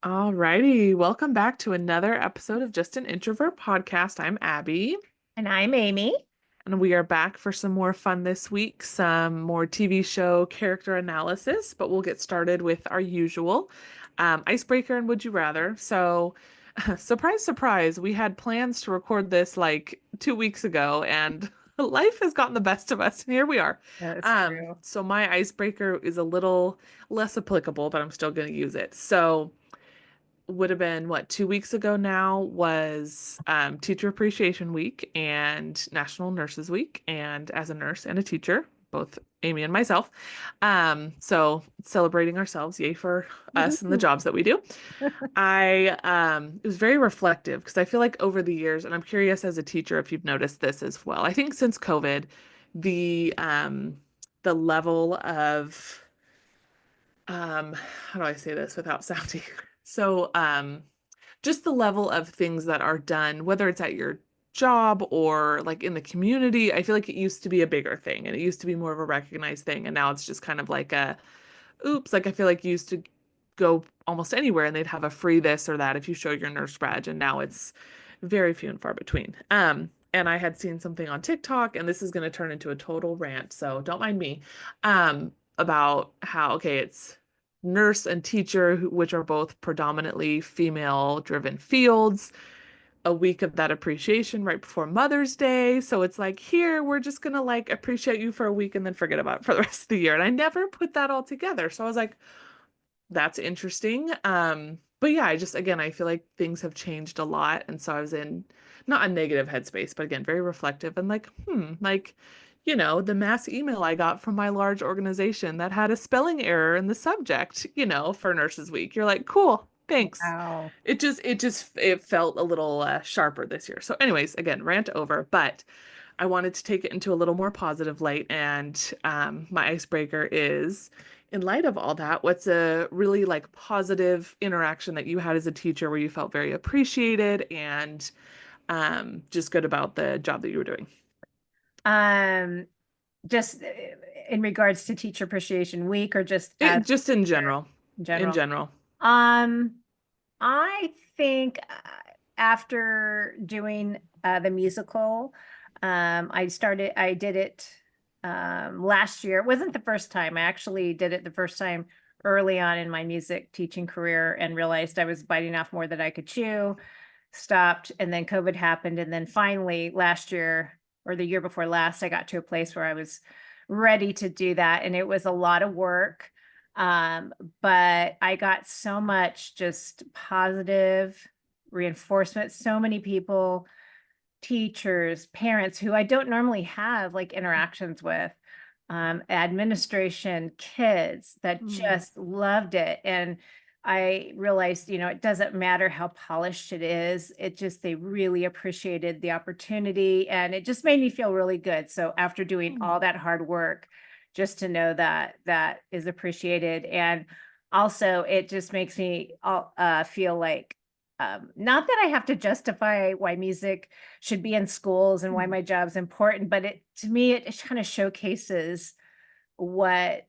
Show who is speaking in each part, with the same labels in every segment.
Speaker 1: Alrighty, welcome back to another episode of Just an Introvert podcast. I'm Abbie,
Speaker 2: And I'm Amy.
Speaker 1: and we are back for some more fun this week, some more TV show character analysis, but we'll get started with our usual icebreaker and would you rather. So, surprise, surprise, we had plans to record this like 2 weeks ago, and life has gotten the best of us, and here we are.
Speaker 2: That's true.
Speaker 1: So my icebreaker is a little less applicable, but I'm still going to use it. So, would have been what 2 weeks ago now was Teacher Appreciation Week and National Nurses Week. And as a nurse and a teacher, both Amy and myself, so celebrating ourselves, yay for us and the jobs that we do. It was very reflective because I feel like over the years, and I'm curious as a teacher if you've noticed this as well. I think since COVID, the level of how do I say this without sounding so just the level of things that are done, whether it's at your job or like in the community. I feel like it used to be a bigger thing and it used to be more of a recognized thing, and now it's just kind of like a oops. Like I feel like you used to go almost anywhere and they'd have a free this or that if you show your nurse badge, and now it's very few and far between. And I had seen something on TikTok, and this is going to turn into a total rant, so don't mind me, about how, okay, it's nurse and teacher, which are both predominantly female-driven fields, a week of that appreciation right before Mother's Day. So it's like, here, we're just gonna like appreciate you for a week and then forget about it for the rest of the year. And I never put that all together. So I was like, that's interesting. But yeah, I just again I feel like things have changed a lot. And so I was in not a negative headspace, but again, very reflective and like, like, the mass email I got from my large organization that had a spelling error in the subject, for Nurses Week. You're like, cool, thanks.
Speaker 2: Wow.
Speaker 1: It felt a little sharper this year. So, anyways, again, rant over, but I wanted to take it into a little more positive light. And my icebreaker is, in light of all that, what's a really like positive interaction that you had as a teacher where you felt very appreciated and just good about the job that you were doing?
Speaker 2: Um, just in regards to Teacher Appreciation Week or just as
Speaker 1: It just in
Speaker 2: teacher
Speaker 1: general.
Speaker 2: in
Speaker 1: In
Speaker 2: general.
Speaker 1: general.
Speaker 2: Um, I think after doing the musical, I did it last year. It wasn't the first time. I actually did it the first time early on in my music teaching career and realized I was biting off more than I could chew, stopped, and then COVID happened. And then finally last year or the year before last, I got to a place where I was ready to do that. And it was a lot of work. Um, but I got so much just positive reinforcement. So many people, teachers, parents who I don't normally have like interactions with, administration, kids that
Speaker 1: Mm.
Speaker 2: just loved it. And I realized, it doesn't matter how polished it is. It just, they really appreciated the opportunity and it just made me feel really good. So after doing
Speaker 1: Mm.
Speaker 2: all that hard work, just to know that that is appreciated. And also it just makes me feel like, not that I have to justify why music should be in schools and why
Speaker 1: Mm.
Speaker 2: my job's important, but it to me it kind of showcases what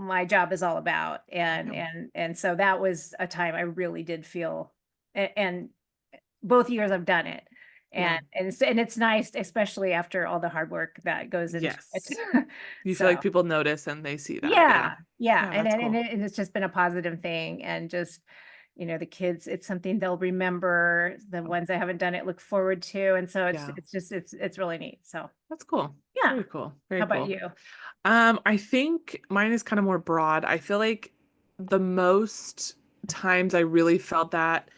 Speaker 2: my job is all about. And
Speaker 1: Yep.
Speaker 2: so that was a time I really did feel, and both years I've done it.
Speaker 1: Yeah.
Speaker 2: And it's nice, especially after all the hard work that goes into it.
Speaker 1: Yes. You feel
Speaker 2: So
Speaker 1: like people notice and they see that. Yeah.
Speaker 2: yeah, yeah,
Speaker 1: Yeah, that's cool.
Speaker 2: and it's just been a positive thing, and just, the kids, it's something they'll remember, the ones that haven't done it look forward to, and so
Speaker 1: Yeah.
Speaker 2: it's really neat. So,
Speaker 1: That's cool.
Speaker 2: yeah.
Speaker 1: Very cool.
Speaker 2: How
Speaker 1: Very
Speaker 2: about
Speaker 1: cool.
Speaker 2: you?
Speaker 1: I think mine is kind of more broad. I feel like the most times I really felt that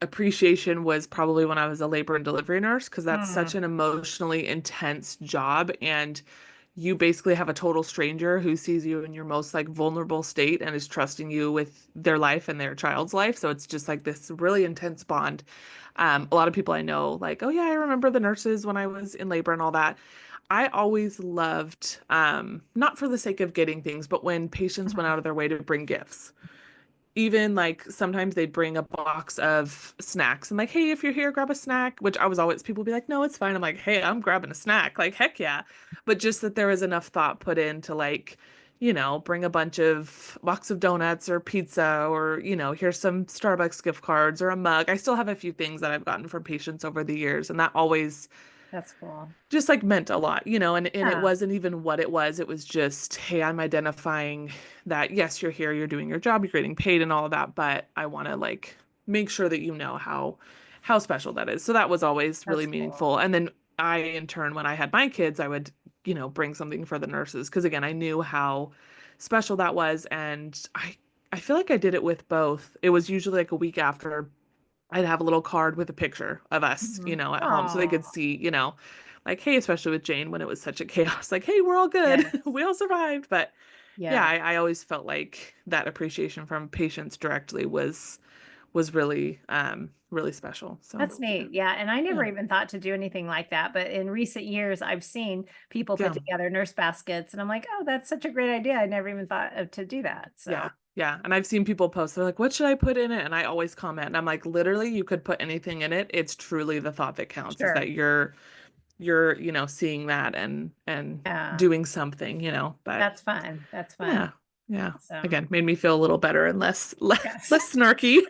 Speaker 1: appreciation was probably when I was a labor and delivery nurse, because that's such
Speaker 2: Mm,
Speaker 1: an emotionally intense job. And you basically have a total stranger who sees you in your most like vulnerable state and is trusting you with their life and their child's life. So it's just like this really intense bond. A lot of people I know, like, oh yeah, I remember the nurses when I was in labor and all that. I always loved, not for the sake of getting things, but when patients went
Speaker 2: mhm.
Speaker 1: out of their way to bring gifts. Even like sometimes they'd bring a box of snacks and like, hey, if you're here, grab a snack, which I was always, people would be like, no, it's fine. I'm like, hey, I'm grabbing a snack. Like, heck yeah. But just that there was enough thought put into like bring a bunch of box of donuts or pizza or, here's some Starbucks gift cards or a mug. I still have a few things that I've gotten from patients over the years, and that always
Speaker 2: That's cool.
Speaker 1: just like meant a lot, and it
Speaker 2: Yeah,
Speaker 1: wasn't even what it was. It was just, hey, I'm identifying that yes, you're here, you're doing your job, you're getting paid and all of that, but I want to like make sure that you know how special that is. So that was always really
Speaker 2: that's cool.
Speaker 1: meaningful. And then I, in turn, when I had my kids, I would, bring something for the nurses because again, I knew how special that was, and I feel like I did it with both. It was usually like a week after I'd have a little card with a picture of us, at home so they could
Speaker 2: Oh,
Speaker 1: see, like, hey, especially with Jane when it was such a chaos, like, hey, we're all good.
Speaker 2: yes.
Speaker 1: We all survived. But yeah,
Speaker 2: Yeah.
Speaker 1: I always felt like that appreciation from patients directly was really really special. So
Speaker 2: That's
Speaker 1: yeah.
Speaker 2: neat. Yeah. And I never
Speaker 1: Yeah.
Speaker 2: even thought to do anything like that. But in recent years, I've seen people put
Speaker 1: Yeah.
Speaker 2: together nurse baskets, and I'm like, oh, that's such a great idea. I never even thought of to do that. So
Speaker 1: Yeah. Yeah. And I've seen people post, they're like, what should I put in it? And I always comment, and I'm like, literally, you could put anything in it. It's truly the thought that counts, is
Speaker 2: sure.
Speaker 1: that you're, seeing that and
Speaker 2: Yeah.
Speaker 1: doing something, but
Speaker 2: That's fun. That's fun.
Speaker 1: yeah. Yeah.
Speaker 2: Awesome.
Speaker 1: Again, made me feel a little better and less less,
Speaker 2: Yes.
Speaker 1: less snarky.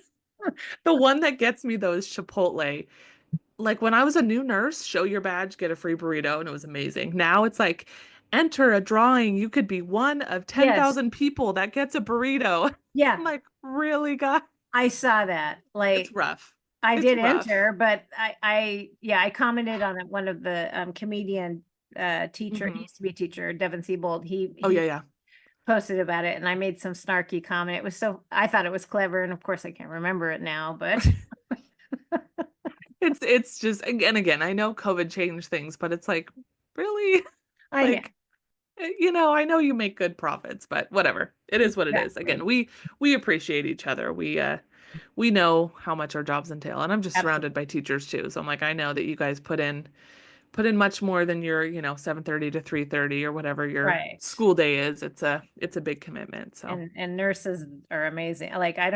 Speaker 1: The one that gets me though is Chipotle. Like when I was a new nurse, show your badge, get a free burrito, and it was amazing. Now it's like enter a drawing. You could be one of
Speaker 2: Yes.
Speaker 1: 10,000 people that gets a burrito.
Speaker 2: Yeah.
Speaker 1: I'm like, really, guys?
Speaker 2: I saw that.
Speaker 1: It's
Speaker 2: Like
Speaker 1: rough.
Speaker 2: I
Speaker 1: It's
Speaker 2: did
Speaker 1: rough.
Speaker 2: enter, but yeah, I commented on it. One of the comedian teacher, he
Speaker 1: Hmm.
Speaker 2: used to be a teacher, Devin Siebold.
Speaker 1: Oh yeah,
Speaker 2: He
Speaker 1: yeah.
Speaker 2: posted about it, and I made some snarky comment. It was so I thought it was clever, and of course I can't remember it now, but
Speaker 1: It's just, and again, I know COVID changed things, but it's like, really?
Speaker 2: I know
Speaker 1: Like, I know you make good profits, but whatever. It is what it is. Again,
Speaker 2: exactly.
Speaker 1: we appreciate each other. We know how much our jobs entail, and I'm just surrounded
Speaker 2: Absolutely.
Speaker 1: by teachers too. So I'm like, I know that you guys put in much more than your, 7:30 to 3:30 or whatever your
Speaker 2: Right.
Speaker 1: school day is. It's a big commitment. So,
Speaker 2: And nurses are amazing. Like I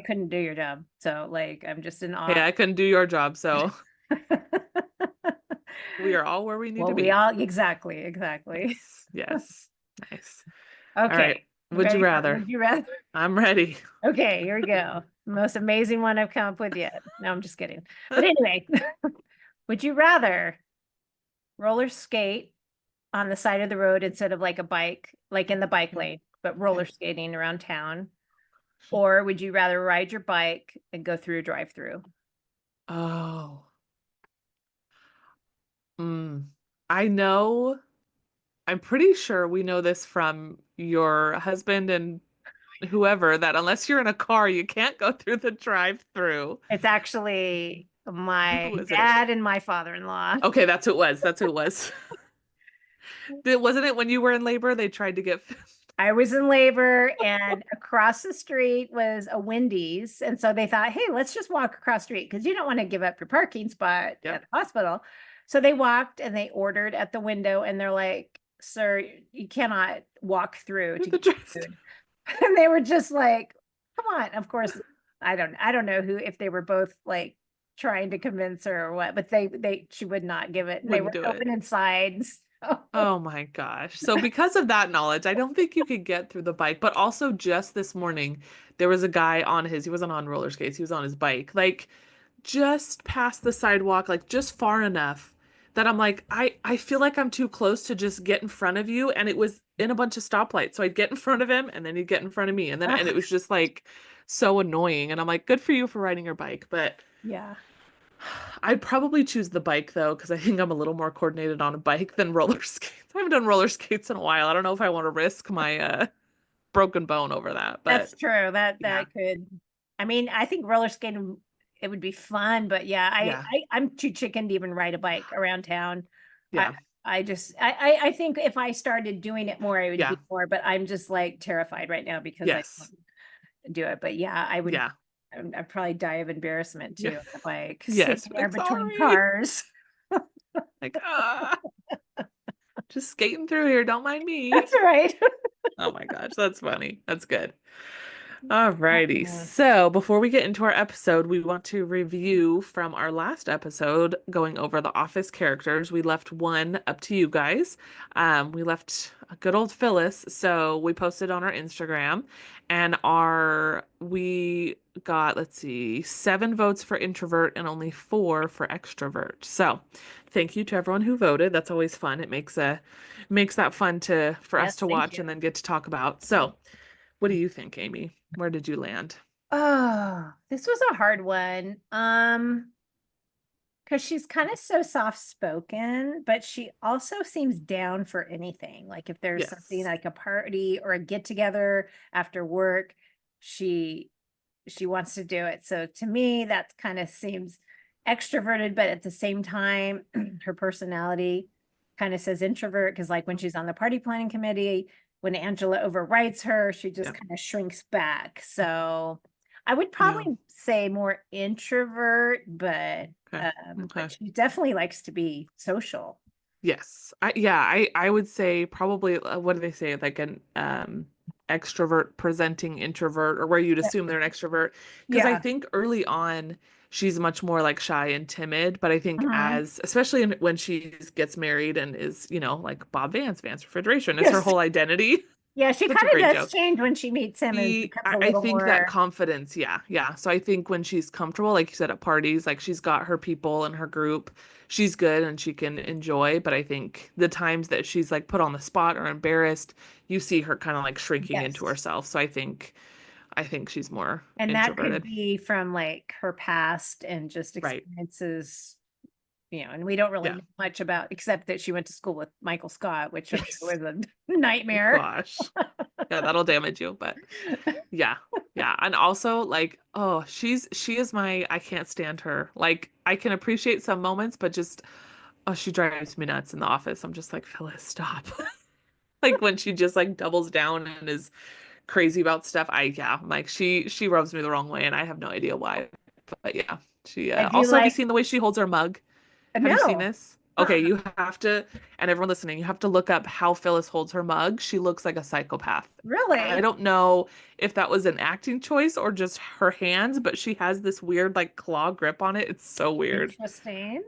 Speaker 2: couldn't do your job. So like I'm just in
Speaker 1: hey,
Speaker 2: awe.
Speaker 1: I couldn't do your job, so we are all where we need
Speaker 2: Well,
Speaker 1: to
Speaker 2: we
Speaker 1: be.
Speaker 2: all exactly.
Speaker 1: Yes. Yes. Nice. All right.
Speaker 2: Okay.
Speaker 1: Would you
Speaker 2: Ready for
Speaker 1: rather?
Speaker 2: would you rather?
Speaker 1: I'm ready.
Speaker 2: Okay, here we go. Most amazing one I've come up with yet. No, I'm just kidding. But anyway, would you rather roller skate on the side of the road instead of like a bike, like in the bike
Speaker 1: Okay.
Speaker 2: lane, but roller
Speaker 1: Okay.
Speaker 2: skating around town? Or would you rather ride your bike and go through a drive-through?
Speaker 1: Oh. Mm. I know, I'm pretty sure we know this from your husband and whoever, that unless you're in a car, you can't go through the drive-through.
Speaker 2: It's actually
Speaker 1: Who
Speaker 2: my
Speaker 1: was it?
Speaker 2: dad and my father-in-law.
Speaker 1: Okay, that's who it was. That's who it was. Wasn't it when you were in labor, they tried to get
Speaker 2: I was in labor, and across the street was a Wendy's. And so they thought, hey, let's just walk across the street because you don't want to give up your parking spot at
Speaker 1: Yep.
Speaker 2: the hospital. So they walked and they ordered at the window, and they're like, sir, you cannot walk through to
Speaker 1: The
Speaker 2: get
Speaker 1: drive
Speaker 2: food. And they were just like, come on. Of course, I don't know who, if they were both like trying to convince her or what, but she would not give it. And they
Speaker 1: wouldn't
Speaker 2: were
Speaker 1: do it.
Speaker 2: open inside. So
Speaker 1: Oh my gosh. So because of that knowledge, I don't think you could get through the bike, but also just this morning, there was a guy he wasn't on roller skates, he was on his bike, like just past the sidewalk, like just far enough that I'm like, I feel like I'm too close to just get in front of you. And it was in a bunch of stoplights. So I'd get in front of him and then he'd get in front of me. And it was just like so annoying. And I'm like, good for you for riding your bike. But
Speaker 2: yeah.
Speaker 1: I'd probably choose the bike though, because I think I'm a little more coordinated on a bike than roller skates. I haven't done roller skates in a while. I don't know if I want to risk my broken bone over that,
Speaker 2: That's
Speaker 1: but
Speaker 2: true.
Speaker 1: yeah,
Speaker 2: That could, I mean, I think roller skating, it would be fun, but yeah,
Speaker 1: yeah,
Speaker 2: I'm too chicken to even ride a bike around town. I
Speaker 1: yeah,
Speaker 2: I think if I started doing it more, I would do
Speaker 1: yeah,
Speaker 2: more, but I'm just like terrified right now because I
Speaker 1: yes,
Speaker 2: don't do it. But yeah,
Speaker 1: yeah,
Speaker 2: I'd probably die of embarrassment
Speaker 1: yeah,
Speaker 2: too on the bike, sitting
Speaker 1: yes.
Speaker 2: there
Speaker 1: Like
Speaker 2: between
Speaker 1: sorry,
Speaker 2: cars.
Speaker 1: like just skating through here. Don't mind me.
Speaker 2: That's right.
Speaker 1: Oh my gosh, that's funny. That's good. Alrighty.
Speaker 2: Uh,
Speaker 1: So before we get into our episode, we want to review from our last episode going over the Office characters. We left one up to you guys. We left a good old Phyllis, so we posted on our Instagram, and we got, let's see, 7 votes for introvert and only 4 for extrovert. So thank you to everyone who voted. That's always fun. It makes that fun to for us
Speaker 2: yes,
Speaker 1: to
Speaker 2: thank
Speaker 1: watch
Speaker 2: you.
Speaker 1: and then get to talk about. So what do you think, Amy? Where did you land?
Speaker 2: Oh, this was a hard one. Because she's kind of so soft-spoken, but she also seems down for anything. Like if there's something
Speaker 1: Yes.
Speaker 2: like a party or a get together after work, she she wants to do it. So to me, that kind of seems extroverted, but at the same time, her personality kind of says introvert because like when she's on the party planning committee, when Angela overwrites her, she just
Speaker 1: Yeah.
Speaker 2: kind of shrinks back. So I would
Speaker 1: Yeah.
Speaker 2: probably say more introvert,
Speaker 1: Okay.
Speaker 2: but
Speaker 1: Okay.
Speaker 2: she definitely likes to be social.
Speaker 1: Yes. I would say probably what do they say? Like an extrovert presenting introvert or where you'd
Speaker 2: Yeah.
Speaker 1: assume they're an extrovert. Because I
Speaker 2: Yeah.
Speaker 1: think early on she's much more like shy and timid, but I think
Speaker 2: Mhm.
Speaker 1: as especially when she gets married and is, like Bob Vance Refrigeration is her
Speaker 2: Yes.
Speaker 1: whole identity.
Speaker 2: Yeah, she
Speaker 1: Such a
Speaker 2: kind of
Speaker 1: great
Speaker 2: does
Speaker 1: joke.
Speaker 2: change when she meets him and
Speaker 1: She,
Speaker 2: becomes
Speaker 1: I
Speaker 2: a
Speaker 1: I
Speaker 2: little
Speaker 1: think that
Speaker 2: more.
Speaker 1: confidence, yeah, yeah. So I think when she's comfortable, like you said, at parties, like she's got her people and her group, she's good and she can enjoy. But I think the times that she's like put on the spot or embarrassed, you see her kind of like shrinking into
Speaker 2: Yes.
Speaker 1: herself. So I think she's more
Speaker 2: And that could
Speaker 1: introverted.
Speaker 2: be from like her past and just
Speaker 1: Right.
Speaker 2: experiences, and we don't really
Speaker 1: Yeah.
Speaker 2: know much about except that she went to school with Michael Scott, which I'm sure
Speaker 1: Yes.
Speaker 2: was a nightmare.
Speaker 1: Gosh. Yeah, that'll damage you, but yeah. Yeah. And also like, oh, she is I can't stand her. Like I can appreciate some moments, but just oh, she drives me nuts in the office. I'm just like, Phyllis, stop. Like when she just like doubles down and is crazy about stuff. I'm like she rubs me the wrong way and I have no idea why. But yeah, she
Speaker 2: I do
Speaker 1: also have you
Speaker 2: like,
Speaker 1: seen the way she holds her mug? Have you seen
Speaker 2: no,
Speaker 1: this?
Speaker 2: uh-uh,
Speaker 1: Okay, you have to, and everyone listening, you have to look up how Phyllis holds her mug. She looks like a psychopath. I
Speaker 2: really
Speaker 1: don't know if that was an acting choice or just her hands, but she has this weird like claw grip on it. It's so weird.
Speaker 2: interesting.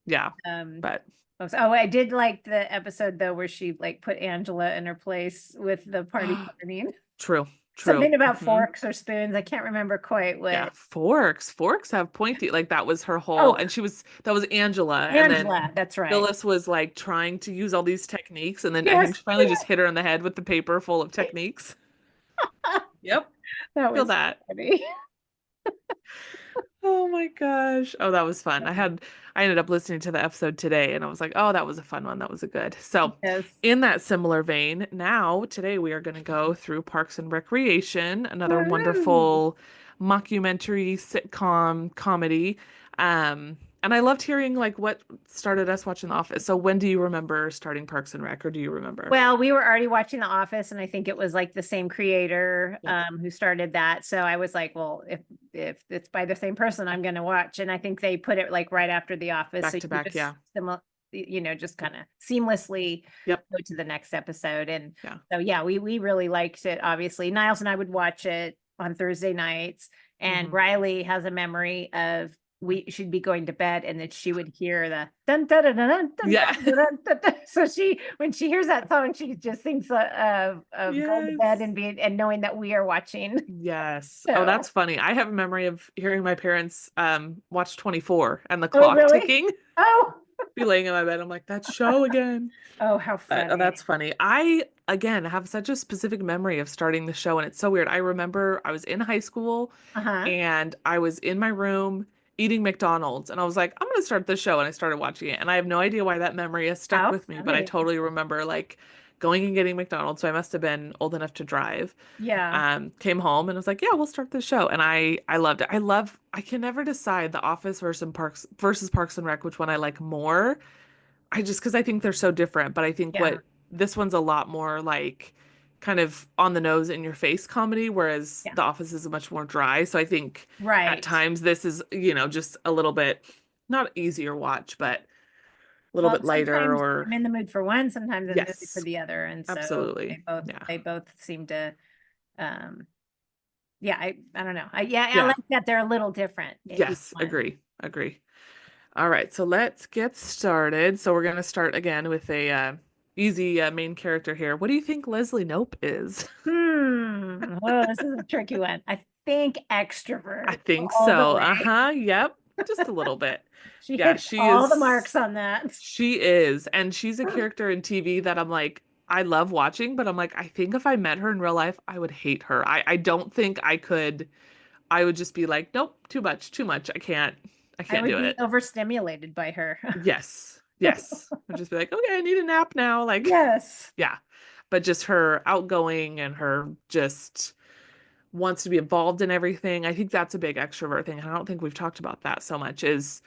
Speaker 1: Yeah,
Speaker 2: Um,
Speaker 1: but
Speaker 2: I did like the episode though where she like put Angela in her place with the party planning.
Speaker 1: true, true.
Speaker 2: Something about
Speaker 1: Hmm.
Speaker 2: forks or spoons. I can't remember quite
Speaker 1: Yeah,
Speaker 2: what.
Speaker 1: forks. Forks have pointy, like that was her whole,
Speaker 2: Oh,
Speaker 1: and that was Angela. And then
Speaker 2: Angela, that's right.
Speaker 1: Phyllis was like trying to use all these techniques. And then I think
Speaker 2: Yes,
Speaker 1: she finally just hit her in the head with the paper full of techniques. Yep,
Speaker 2: that
Speaker 1: feel
Speaker 2: was
Speaker 1: that.
Speaker 2: funny.
Speaker 1: Oh my gosh. Oh, that was fun. I ended up listening to the episode today and I was like, oh, that was a fun one. That was a good. So,
Speaker 2: Yes.
Speaker 1: in that similar vein, now today we are going to go through Parks and Recreation, another
Speaker 2: Woohoo.
Speaker 1: wonderful mockumentary sitcom comedy. And I loved hearing like what started us watching The Office. So, when do you remember starting Parks and Rec, or do you remember?
Speaker 2: Well, we were already watching The Office, and I think it was like the same creator
Speaker 1: Yep.
Speaker 2: who started that. So I was like, well, if it's by the same person, I'm going to watch. And I think they put it like right after The Office, so
Speaker 1: Back
Speaker 2: you
Speaker 1: to
Speaker 2: could
Speaker 1: back,
Speaker 2: just
Speaker 1: yeah.
Speaker 2: just kind of seamlessly
Speaker 1: Yep.
Speaker 2: go to the next episode. And
Speaker 1: Yeah.
Speaker 2: so yeah, we really liked it. Obviously, Niles and I would watch it on Thursday nights, and
Speaker 1: Hmm.
Speaker 2: Riley has a memory of we should be going to bed and then she would hear the dun dun dun dun dun dun
Speaker 1: Yeah.
Speaker 2: dun dun dun dun. So she when she hears that song she just thinks of going to bed
Speaker 1: Yes.
Speaker 2: and knowing that we are watching.
Speaker 1: Yes. Oh,
Speaker 2: So
Speaker 1: that's funny. I have a memory of hearing my parents watch 24 and the
Speaker 2: oh
Speaker 1: clock
Speaker 2: really?
Speaker 1: ticking.
Speaker 2: Oh
Speaker 1: Be laying in my bed. I'm like, that show again.
Speaker 2: oh how
Speaker 1: But
Speaker 2: funny.
Speaker 1: that's funny. I again have such a specific memory of starting the show, and it's so weird. I remember I was in high school
Speaker 2: Uh-huh.
Speaker 1: and I was in my room eating McDonald's, and I was like, I'm gonna start the show, and I started watching it. And I have no idea why that memory has stuck
Speaker 2: How
Speaker 1: with me, but I
Speaker 2: funny.
Speaker 1: totally remember like going and getting McDonald's. So I must have been old enough to drive.
Speaker 2: Yeah.
Speaker 1: Came home and was like, yeah, we'll start the show. And I loved it. I can never decide The Office versus Parks and Rec, which one I like more. I just because I think they're so different, but I think
Speaker 2: Yeah.
Speaker 1: what this one's a lot more like kind of on the nose in your face comedy, whereas
Speaker 2: Yeah.
Speaker 1: The Office is much more dry. So I think at
Speaker 2: Right.
Speaker 1: times this is, just a little bit not easier watch, but a little
Speaker 2: Well,
Speaker 1: bit lighter
Speaker 2: sometimes
Speaker 1: or
Speaker 2: I'm in the mood for one, sometimes in the mood for
Speaker 1: yes,
Speaker 2: the other. And so
Speaker 1: absolutely. Yeah.
Speaker 2: they both seem to um Yeah, I don't know. I
Speaker 1: Yeah.
Speaker 2: like that they're a little different in each
Speaker 1: Yes,
Speaker 2: one.
Speaker 1: agree. Agree. All right, so let's get started. So we're gonna start again with a easy main character here. What do you think Leslie Nope is?
Speaker 2: Oh, this is a tricky one. I think
Speaker 1: I
Speaker 2: extrovert
Speaker 1: think
Speaker 2: all the
Speaker 1: so.
Speaker 2: way.
Speaker 1: Uh-huh. Yep. Just a little bit.
Speaker 2: She
Speaker 1: Yeah,
Speaker 2: hits
Speaker 1: she
Speaker 2: all the
Speaker 1: is.
Speaker 2: marks on that.
Speaker 1: She is. And she's a character in TV that I'm like, I love watching, but I'm like, I think if I met her in real life, I would hate her. I don't think I could. I would just be like, nope, too much, too much. I
Speaker 2: I
Speaker 1: can't
Speaker 2: would
Speaker 1: do
Speaker 2: be
Speaker 1: it.
Speaker 2: overstimulated by her.
Speaker 1: Yes. Yes. I'd just be like, okay, I need a nap now. Like,
Speaker 2: Yes.
Speaker 1: yeah. But just her outgoing and her just wants to be involved in everything. I think that's a big extrovert thing. I don't think we've talked about that so much is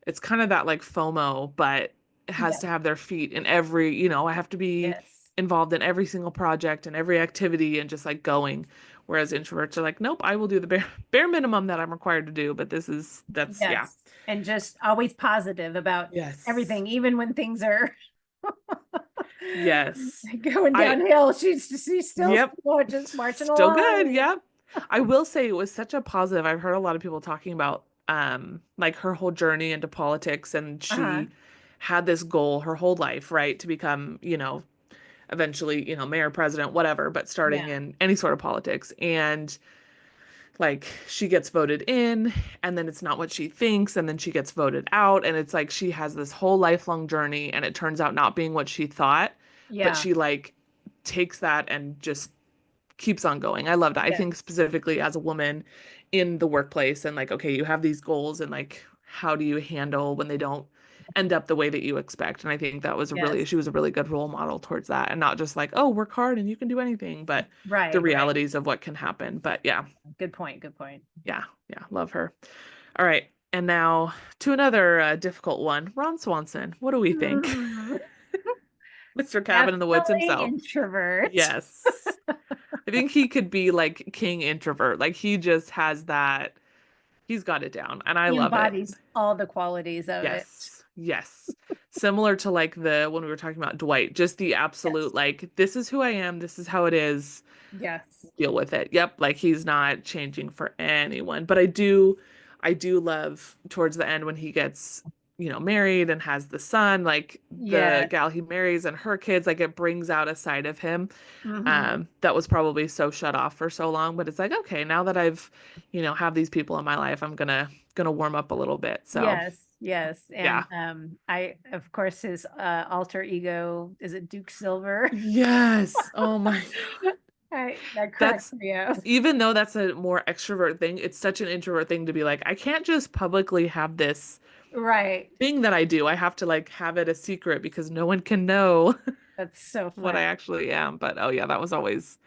Speaker 1: it's kind of that like FOMO, but it has
Speaker 2: Yes.
Speaker 1: to have their feet in every, I have to be
Speaker 2: Yes.
Speaker 1: involved in every single project and every activity and just like going. Whereas introverts are like, nope, I will do the bare minimum that I'm required to do. But that's, yeah.
Speaker 2: Yes. And just always positive about
Speaker 1: Yes.
Speaker 2: everything, even when things are
Speaker 1: Yes.
Speaker 2: going
Speaker 1: I,
Speaker 2: downhill. She's still
Speaker 1: yep.
Speaker 2: just marching
Speaker 1: Still good.
Speaker 2: along.
Speaker 1: Yep. I will say it was such a positive. I've heard a lot of people talking about like her whole journey into politics and
Speaker 2: Uh-huh.
Speaker 1: she had this goal her whole life, right, to become, eventually, mayor, president, whatever, but starting
Speaker 2: Yeah.
Speaker 1: in any sort of politics. And like she gets voted in and then it's not what she thinks and then she gets voted out and it's like she has this whole lifelong journey and it turns out not being what she thought, but
Speaker 2: Yeah.
Speaker 1: she like takes that and just keeps on going. I love that. I
Speaker 2: Yes.
Speaker 1: think specifically as a woman in the workplace and like, okay, you have these goals and like, how do you handle when they don't end up the way that you expect? And I think that was
Speaker 2: Yes.
Speaker 1: she was a really good role model towards that and not just like, oh, work hard and you can do anything, but the
Speaker 2: Right. Right.
Speaker 1: realities of what can happen. But yeah,
Speaker 2: Good point. Good point.
Speaker 1: yeah, yeah, love her. All right. And now to another difficult one, Ron Swanson. What do we think?
Speaker 2: Mm,
Speaker 1: Mr. Cabin in the Woods
Speaker 2: definitely
Speaker 1: himself.
Speaker 2: introvert.
Speaker 1: Yes. I think he could be like King Introvert. Like he just has that, he's got it down, and I
Speaker 2: He
Speaker 1: love it.
Speaker 2: embodies all the qualities of it.
Speaker 1: Yes. Yes. Similar to like the when we were talking about Dwight, just the
Speaker 2: Yes.
Speaker 1: absolute like, this is who I am, this is how it is,
Speaker 2: Yes.
Speaker 1: deal with it. Yep, like he's not changing for anyone. But I do love towards the end when he gets, married and has the son, like the
Speaker 2: Yes.
Speaker 1: gal he marries and her kids, like it brings out a side of him
Speaker 2: Hmm.
Speaker 1: that was probably so shut off for so long. But it's like, okay, now that I've, have these people in my life, I'm gonna warm up a little bit. So
Speaker 2: Yes. Yes.
Speaker 1: yeah.
Speaker 2: And I of course his alter ego, is it Duke Silver?
Speaker 1: Yes. Oh my.
Speaker 2: That cracks
Speaker 1: That's
Speaker 2: me up.
Speaker 1: even though that's a more extrovert thing, it's such an introvert thing to be like, I can't just publicly have this
Speaker 2: Right.
Speaker 1: thing that I do. I have to like have it a secret because no one can know
Speaker 2: That's so
Speaker 1: what I
Speaker 2: funny.
Speaker 1: actually am. But oh yeah, that was always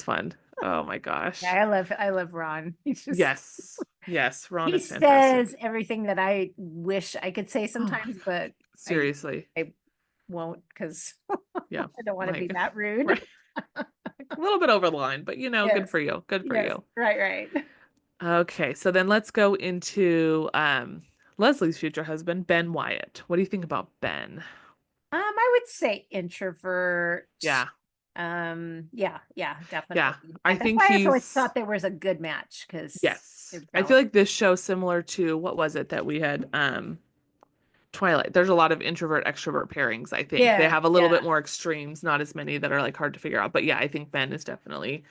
Speaker 1: fun. Oh my
Speaker 2: Yeah,
Speaker 1: gosh.
Speaker 2: I love Ron. He's just
Speaker 1: Yes. Yes, Ron
Speaker 2: he
Speaker 1: is fantastic.
Speaker 2: says everything that I wish I could say
Speaker 1: Oh my
Speaker 2: sometimes,
Speaker 1: God.
Speaker 2: but I
Speaker 1: Seriously.
Speaker 2: I won't because
Speaker 1: Yeah.
Speaker 2: I don't want to be
Speaker 1: Like
Speaker 2: that rude.
Speaker 1: right. A little bit over the line, but good
Speaker 2: Yes.
Speaker 1: for you. Good for
Speaker 2: Yes.
Speaker 1: you.
Speaker 2: Right, right.
Speaker 1: Okay, so then let's go into Leslie's future husband, Ben Wyatt. What do you think about Ben?
Speaker 2: I would say introvert.
Speaker 1: Yeah.
Speaker 2: Yeah, yeah,
Speaker 1: Yeah.
Speaker 2: definitely.
Speaker 1: I
Speaker 2: That's
Speaker 1: think
Speaker 2: why I've always
Speaker 1: he's
Speaker 2: thought there was a good match because
Speaker 1: yes.
Speaker 2: they've
Speaker 1: I
Speaker 2: got
Speaker 1: feel like this show similar to what was it that we had Twilight. There's a lot of introvert extrovert pairings, I think. They
Speaker 2: yes,
Speaker 1: have a little
Speaker 2: yeah.
Speaker 1: bit more extremes, not as many that are like hard to figure out. But yeah, I think Ben is definitely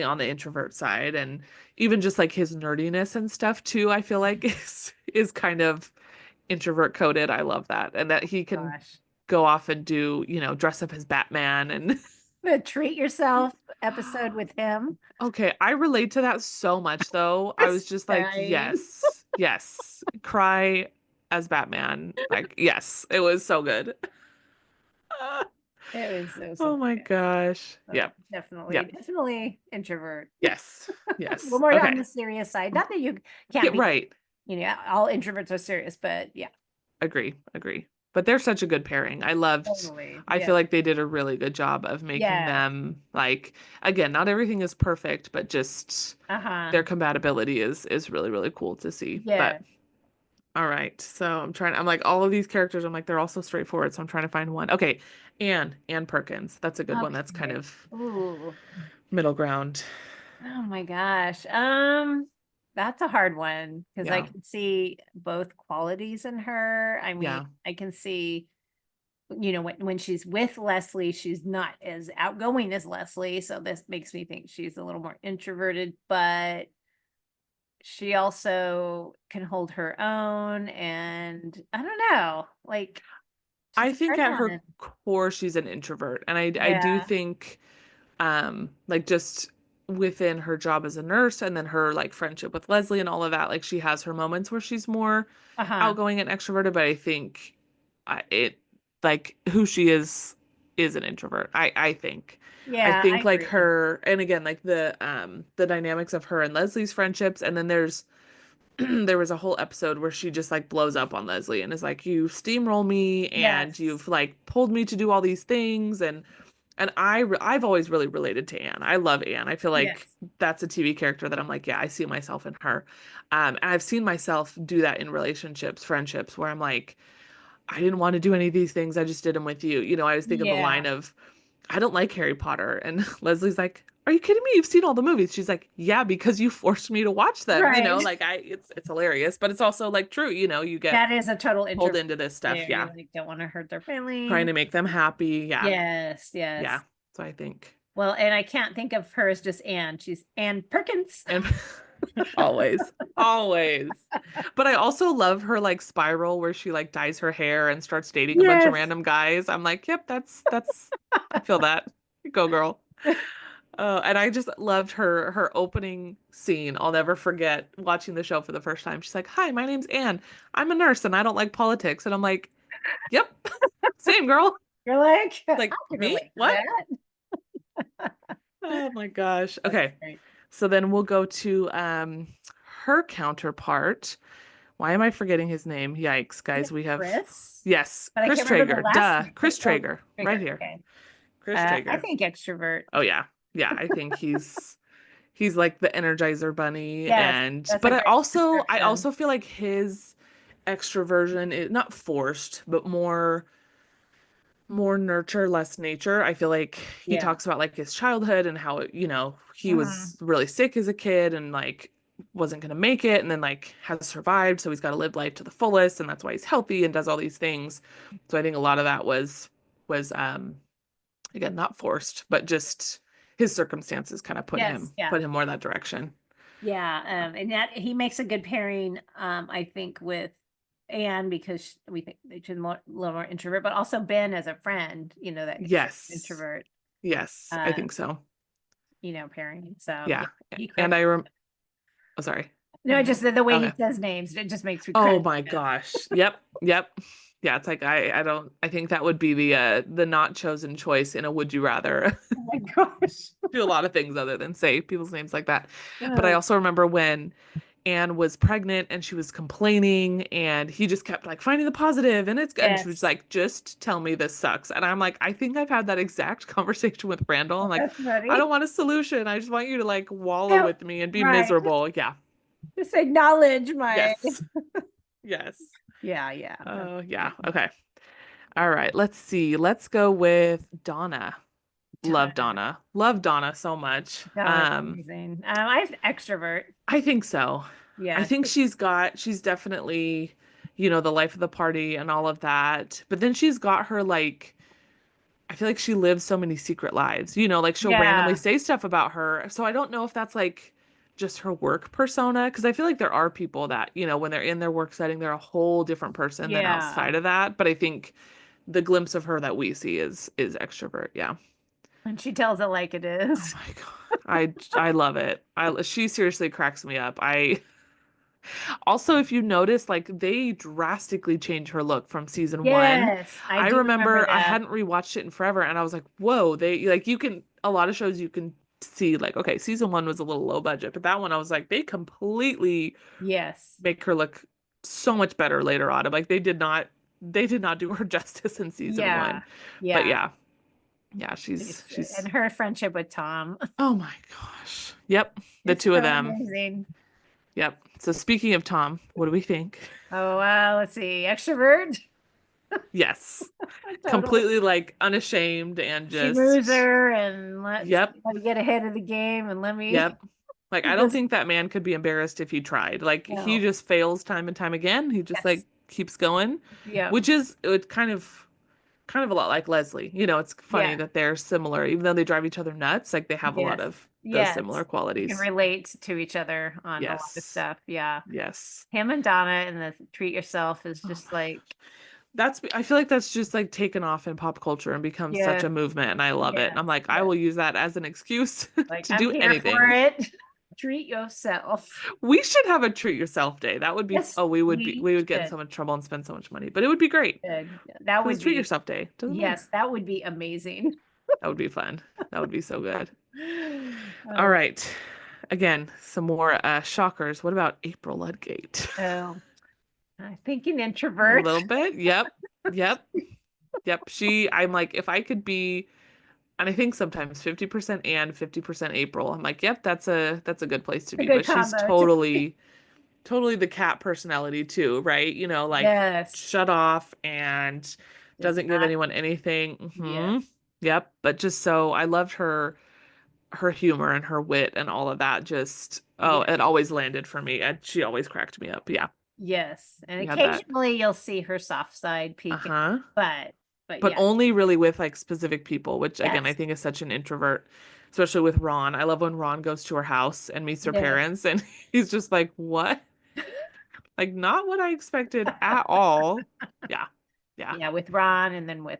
Speaker 1: on the introvert side and even just like his nerdiness and stuff too, I feel like is kind of introvert coded. I love that. And that he can
Speaker 2: Gosh.
Speaker 1: go off and do, dress up as Batman and
Speaker 2: The treat yourself episode with him.
Speaker 1: okay, I relate to that so much though. I was just like,
Speaker 2: Dying.
Speaker 1: yes, yes. Cry as Batman. Like, yes, it was so good.
Speaker 2: It was
Speaker 1: Oh
Speaker 2: so
Speaker 1: my
Speaker 2: funny.
Speaker 1: gosh.
Speaker 2: So
Speaker 1: Yep.
Speaker 2: definitely,
Speaker 1: Yep.
Speaker 2: definitely introvert.
Speaker 1: Yes.
Speaker 2: A little
Speaker 1: Yes.
Speaker 2: more on
Speaker 1: Okay.
Speaker 2: the serious side. Not that you can't
Speaker 1: Get
Speaker 2: be,
Speaker 1: right.
Speaker 2: all introverts are serious, but yeah,
Speaker 1: Agree. Agree. But they're such a good pairing.
Speaker 2: totally.
Speaker 1: I
Speaker 2: Yeah.
Speaker 1: feel like they did a really good job of making
Speaker 2: Yes.
Speaker 1: them like, again, not everything is perfect, but just
Speaker 2: Uh-huh.
Speaker 1: their compatibility is really, really cool to see. But
Speaker 2: Yeah.
Speaker 1: all right. So I'm like, all of these characters, I'm like, they're all so straightforward. So I'm trying to find one. Okay. Anne Perkins. That's a good one. That's kind
Speaker 2: Okay.
Speaker 1: of
Speaker 2: Ooh.
Speaker 1: middle ground.
Speaker 2: Oh my gosh. That's a hard one because I
Speaker 1: Yeah.
Speaker 2: can see both qualities in her. I mean,
Speaker 1: Yeah.
Speaker 2: I can see, when she's with Leslie, she's not as outgoing as Leslie. So this makes me think she's a little more introverted, but she also can hold her own. And I don't know, like she's
Speaker 1: I
Speaker 2: a
Speaker 1: think at her
Speaker 2: friend.
Speaker 1: core she's an introvert. And I do
Speaker 2: Yeah.
Speaker 1: think like just within her job as a nurse and then her like friendship with Leslie and all of that, like she has her moments where she's more
Speaker 2: Uh-huh.
Speaker 1: outgoing and extroverted, but I think it like who she is an introvert. I
Speaker 2: Yeah, I
Speaker 1: think like
Speaker 2: agree.
Speaker 1: her and again like the dynamics of her and Leslie's friendships and then there's there was a whole episode where she just like blows up on Leslie and is like, you steamroll me and
Speaker 2: Yes.
Speaker 1: you've like pulled me to do all these things and I've always really related to Anne. I love Anne. I feel like
Speaker 2: Yes.
Speaker 1: that's a TV character that I'm like, yeah, I see myself in her. And I've seen myself do that in relationships, friendships, where I'm like, I didn't want to do any of these things. I just did them with you. You know, I was thinking the
Speaker 2: Yeah.
Speaker 1: line of, I don't like Harry Potter. And Leslie's like, are you kidding me? You've seen all the movies. She's like, yeah, because you forced me to watch them. You know,
Speaker 2: Right.
Speaker 1: like it's hilarious, but it's also like true. You know, you get
Speaker 2: That is a total
Speaker 1: pulled
Speaker 2: introvert
Speaker 1: into this
Speaker 2: too.
Speaker 1: stuff.
Speaker 2: You
Speaker 1: Yeah.
Speaker 2: like don't want to hurt their
Speaker 1: Trying
Speaker 2: feelings.
Speaker 1: to make them happy. Yeah.
Speaker 2: Yes,
Speaker 1: Yeah.
Speaker 2: yes.
Speaker 1: So I think,
Speaker 2: Well, and I can't think of her as just Anne. She's Anne Perkins.
Speaker 1: and always, always. But I also love her like spiral where she like dyes her hair and starts dating a bunch of
Speaker 2: Yes.
Speaker 1: random guys. I'm like, yep, that's I feel that. Go girl. And I just loved her opening scene. I'll never forget watching the show for the first time. She's like, "Hi, my name's Anne. I'm a nurse and I don't like politics." And I'm like, "Yep, same girl."
Speaker 2: You're like, I
Speaker 1: Like,
Speaker 2: can
Speaker 1: me?
Speaker 2: relate to
Speaker 1: What?
Speaker 2: that.
Speaker 1: Oh my gosh.
Speaker 2: That's
Speaker 1: Okay.
Speaker 2: great.
Speaker 1: So then we'll go to her counterpart. Why am I forgetting his name? Yikes,
Speaker 2: Is
Speaker 1: guys.
Speaker 2: it
Speaker 1: We have
Speaker 2: Chris?
Speaker 1: yes,
Speaker 2: But I
Speaker 1: Chris
Speaker 2: can't remember the
Speaker 1: Traeger.
Speaker 2: last
Speaker 1: Duh.
Speaker 2: name.
Speaker 1: Chris
Speaker 2: Oh,
Speaker 1: Traeger. Right
Speaker 2: Trigger.
Speaker 1: here.
Speaker 2: Okay.
Speaker 1: Chris
Speaker 2: I
Speaker 1: Traeger.
Speaker 2: think extrovert.
Speaker 1: Oh yeah. Yeah, I think he's like the Energizer bunny
Speaker 2: Yes,
Speaker 1: and
Speaker 2: that's a
Speaker 1: but I
Speaker 2: great
Speaker 1: also I
Speaker 2: description.
Speaker 1: also feel like his extroversion is not forced, but more nurture, less nature. I feel like he
Speaker 2: Yeah.
Speaker 1: talks about like his childhood and how, you know, he
Speaker 2: Mhm.
Speaker 1: was really sick as a kid and like wasn't going to make it and then like has survived. So he's got to live life to the fullest and that's why he's healthy and does all these things. So I think a lot of that was again, not forced, but just his circumstances kind of
Speaker 2: Yes, yeah.
Speaker 1: put him more that direction.
Speaker 2: Yeah, and that he makes a good pairing, I think, with Anne because we think they should more a little more introvert, but also Ben as a friend, that
Speaker 1: Yes.
Speaker 2: introvert,
Speaker 1: Yes, I
Speaker 2: uh,
Speaker 1: think so.
Speaker 2: pairing. So yeah,
Speaker 1: Yeah.
Speaker 2: he
Speaker 1: And
Speaker 2: cracks.
Speaker 1: oh sorry.
Speaker 2: No, just the way he
Speaker 1: Okay.
Speaker 2: says names, it just makes me
Speaker 1: Oh
Speaker 2: crack
Speaker 1: my
Speaker 2: up.
Speaker 1: gosh. Yep. Yep. Yeah, it's like I don't I think that would be the not chosen choice in a would you rather.
Speaker 2: Oh my gosh.
Speaker 1: Do a lot of things other than say people's names like that. But I
Speaker 2: Oh,
Speaker 1: also remember when Anne was pregnant and she was complaining and he just kept like finding the positive and it's good and she was
Speaker 2: yes.
Speaker 1: like just tell me this sucks. And I'm like I think I've had that exact conversation with Randall. I'm like
Speaker 2: That's
Speaker 1: I don't
Speaker 2: funny.
Speaker 1: want a solution. I just want you to like wallow
Speaker 2: Yeah,
Speaker 1: with me and be
Speaker 2: right.
Speaker 1: miserable. Yeah.
Speaker 2: Just acknowledge my
Speaker 1: Yes. Yes.
Speaker 2: yeah, yeah. That's
Speaker 1: Oh, yeah.
Speaker 2: great.
Speaker 1: Okay. All right. Let's see. Let's go with Donna. Love
Speaker 2: Donna.
Speaker 1: Donna. Love Donna so much.
Speaker 2: Donna's amazing. I extrovert.
Speaker 1: I think so. I
Speaker 2: Yeah.
Speaker 1: think she's definitely, the life of the party and all of that. But then she's got her like I feel like she lives so many secret lives. Like she'll randomly
Speaker 2: Yeah.
Speaker 1: say stuff about her. So I don't know if that's like just her work persona because I feel like there are people that, when they're in their work setting, they're a whole different person than
Speaker 2: Yeah.
Speaker 1: outside of that. But I think the glimpse of her that we see is extrovert. Yeah.
Speaker 2: And she tells it like it
Speaker 1: Oh
Speaker 2: is.
Speaker 1: my God. I love it. She seriously cracks me up. I also, if you notice, like they drastically change her look from season one.
Speaker 2: Yes, I
Speaker 1: I
Speaker 2: do remember
Speaker 1: remember I
Speaker 2: that.
Speaker 1: hadn't rewatched it in forever and I was like, whoa, they like you can a lot of shows you can see like, okay, season one was a little low budget, but that one I was like, they completely
Speaker 2: Yes.
Speaker 1: make her look so much better later on. I'm like they did not do her justice in season
Speaker 2: Yeah.
Speaker 1: one. But
Speaker 2: Yeah.
Speaker 1: yeah, yeah, she's
Speaker 2: And
Speaker 1: she's
Speaker 2: her friendship with Tom
Speaker 1: oh my gosh. Yep. The
Speaker 2: is
Speaker 1: two of
Speaker 2: so
Speaker 1: them.
Speaker 2: amazing.
Speaker 1: Yep. So speaking of Tom, what do we think?
Speaker 2: Oh, let's see. Extrovert.
Speaker 1: Yes.
Speaker 2: Totally.
Speaker 1: Completely like unashamed and
Speaker 2: She moves
Speaker 1: just
Speaker 2: her and
Speaker 1: yep.
Speaker 2: let me get ahead of the game and let me
Speaker 1: Yep. Like,
Speaker 2: He
Speaker 1: I don't
Speaker 2: goes,
Speaker 1: think that man could be embarrassed if he tried. Like, he
Speaker 2: no,
Speaker 1: just fails time and time again. He just
Speaker 2: yes,
Speaker 1: like keeps going,
Speaker 2: yeah,
Speaker 1: which is it kind of a lot like Leslie. It's funny
Speaker 2: yeah,
Speaker 1: that they're similar, even though they drive each other nuts. Like, they have a lot
Speaker 2: yes,
Speaker 1: of those similar
Speaker 2: yes. You can
Speaker 1: qualities.
Speaker 2: relate to each other on a lot of
Speaker 1: Yes.
Speaker 2: stuff. Yeah.
Speaker 1: Yes.
Speaker 2: Him and Donna and the treat yourself is
Speaker 1: Oh
Speaker 2: just
Speaker 1: my
Speaker 2: like,
Speaker 1: I feel like that's just like taken off in pop culture and become such
Speaker 2: yes,
Speaker 1: a movement, and I love it. And I'm
Speaker 2: yes,
Speaker 1: like, I
Speaker 2: yes.
Speaker 1: will use that as an excuse
Speaker 2: Like,
Speaker 1: to
Speaker 2: I'm
Speaker 1: do
Speaker 2: here for
Speaker 1: anything.
Speaker 2: it. Treat yourself.
Speaker 1: We should have a treat yourself day. That would be,
Speaker 2: Yes,
Speaker 1: oh,
Speaker 2: we
Speaker 1: we would get in
Speaker 2: should.
Speaker 1: so much trouble and spend so much money, but it would be great
Speaker 2: That
Speaker 1: because
Speaker 2: would
Speaker 1: it's treat
Speaker 2: be,
Speaker 1: yourself day. Doesn't matter.
Speaker 2: yes, that would be amazing.
Speaker 1: That would be fun. That would be so good. All
Speaker 2: Uh,
Speaker 1: right. Again, some more shockers. What about April Ludgate?
Speaker 2: oh, I'm thinking
Speaker 1: A
Speaker 2: introvert.
Speaker 1: little bit. Yep. Yep. Yep. I'm like, if I could be, and I think sometimes 50% and 50% April. I'm like, yep, that's a good place to
Speaker 2: A
Speaker 1: be.
Speaker 2: good
Speaker 1: But she's
Speaker 2: combo to be.
Speaker 1: totally the cat personality too, right? Like
Speaker 2: Yes.
Speaker 1: shut off and
Speaker 2: Does
Speaker 1: doesn't give
Speaker 2: not.
Speaker 1: anyone anything.
Speaker 2: Yes.
Speaker 1: Yep. But just so I loved her humor and her wit and all of that. Just
Speaker 2: Yeah.
Speaker 1: it always landed for me. And she always cracked me up. Yeah.
Speaker 2: Yes. And
Speaker 1: You had that.
Speaker 2: occasionally you'll see her soft side peeking,
Speaker 1: Uh-huh.
Speaker 2: but
Speaker 1: But
Speaker 2: yeah.
Speaker 1: only really with like specific people, which again I
Speaker 2: Yes.
Speaker 1: think is such an introvert, especially with Ron. I love when Ron goes to her house and meets her
Speaker 2: Yes.
Speaker 1: parents, and he's just like, "What? Like, not what I expected at all." Yeah, yeah,
Speaker 2: Yeah, with Ron and then with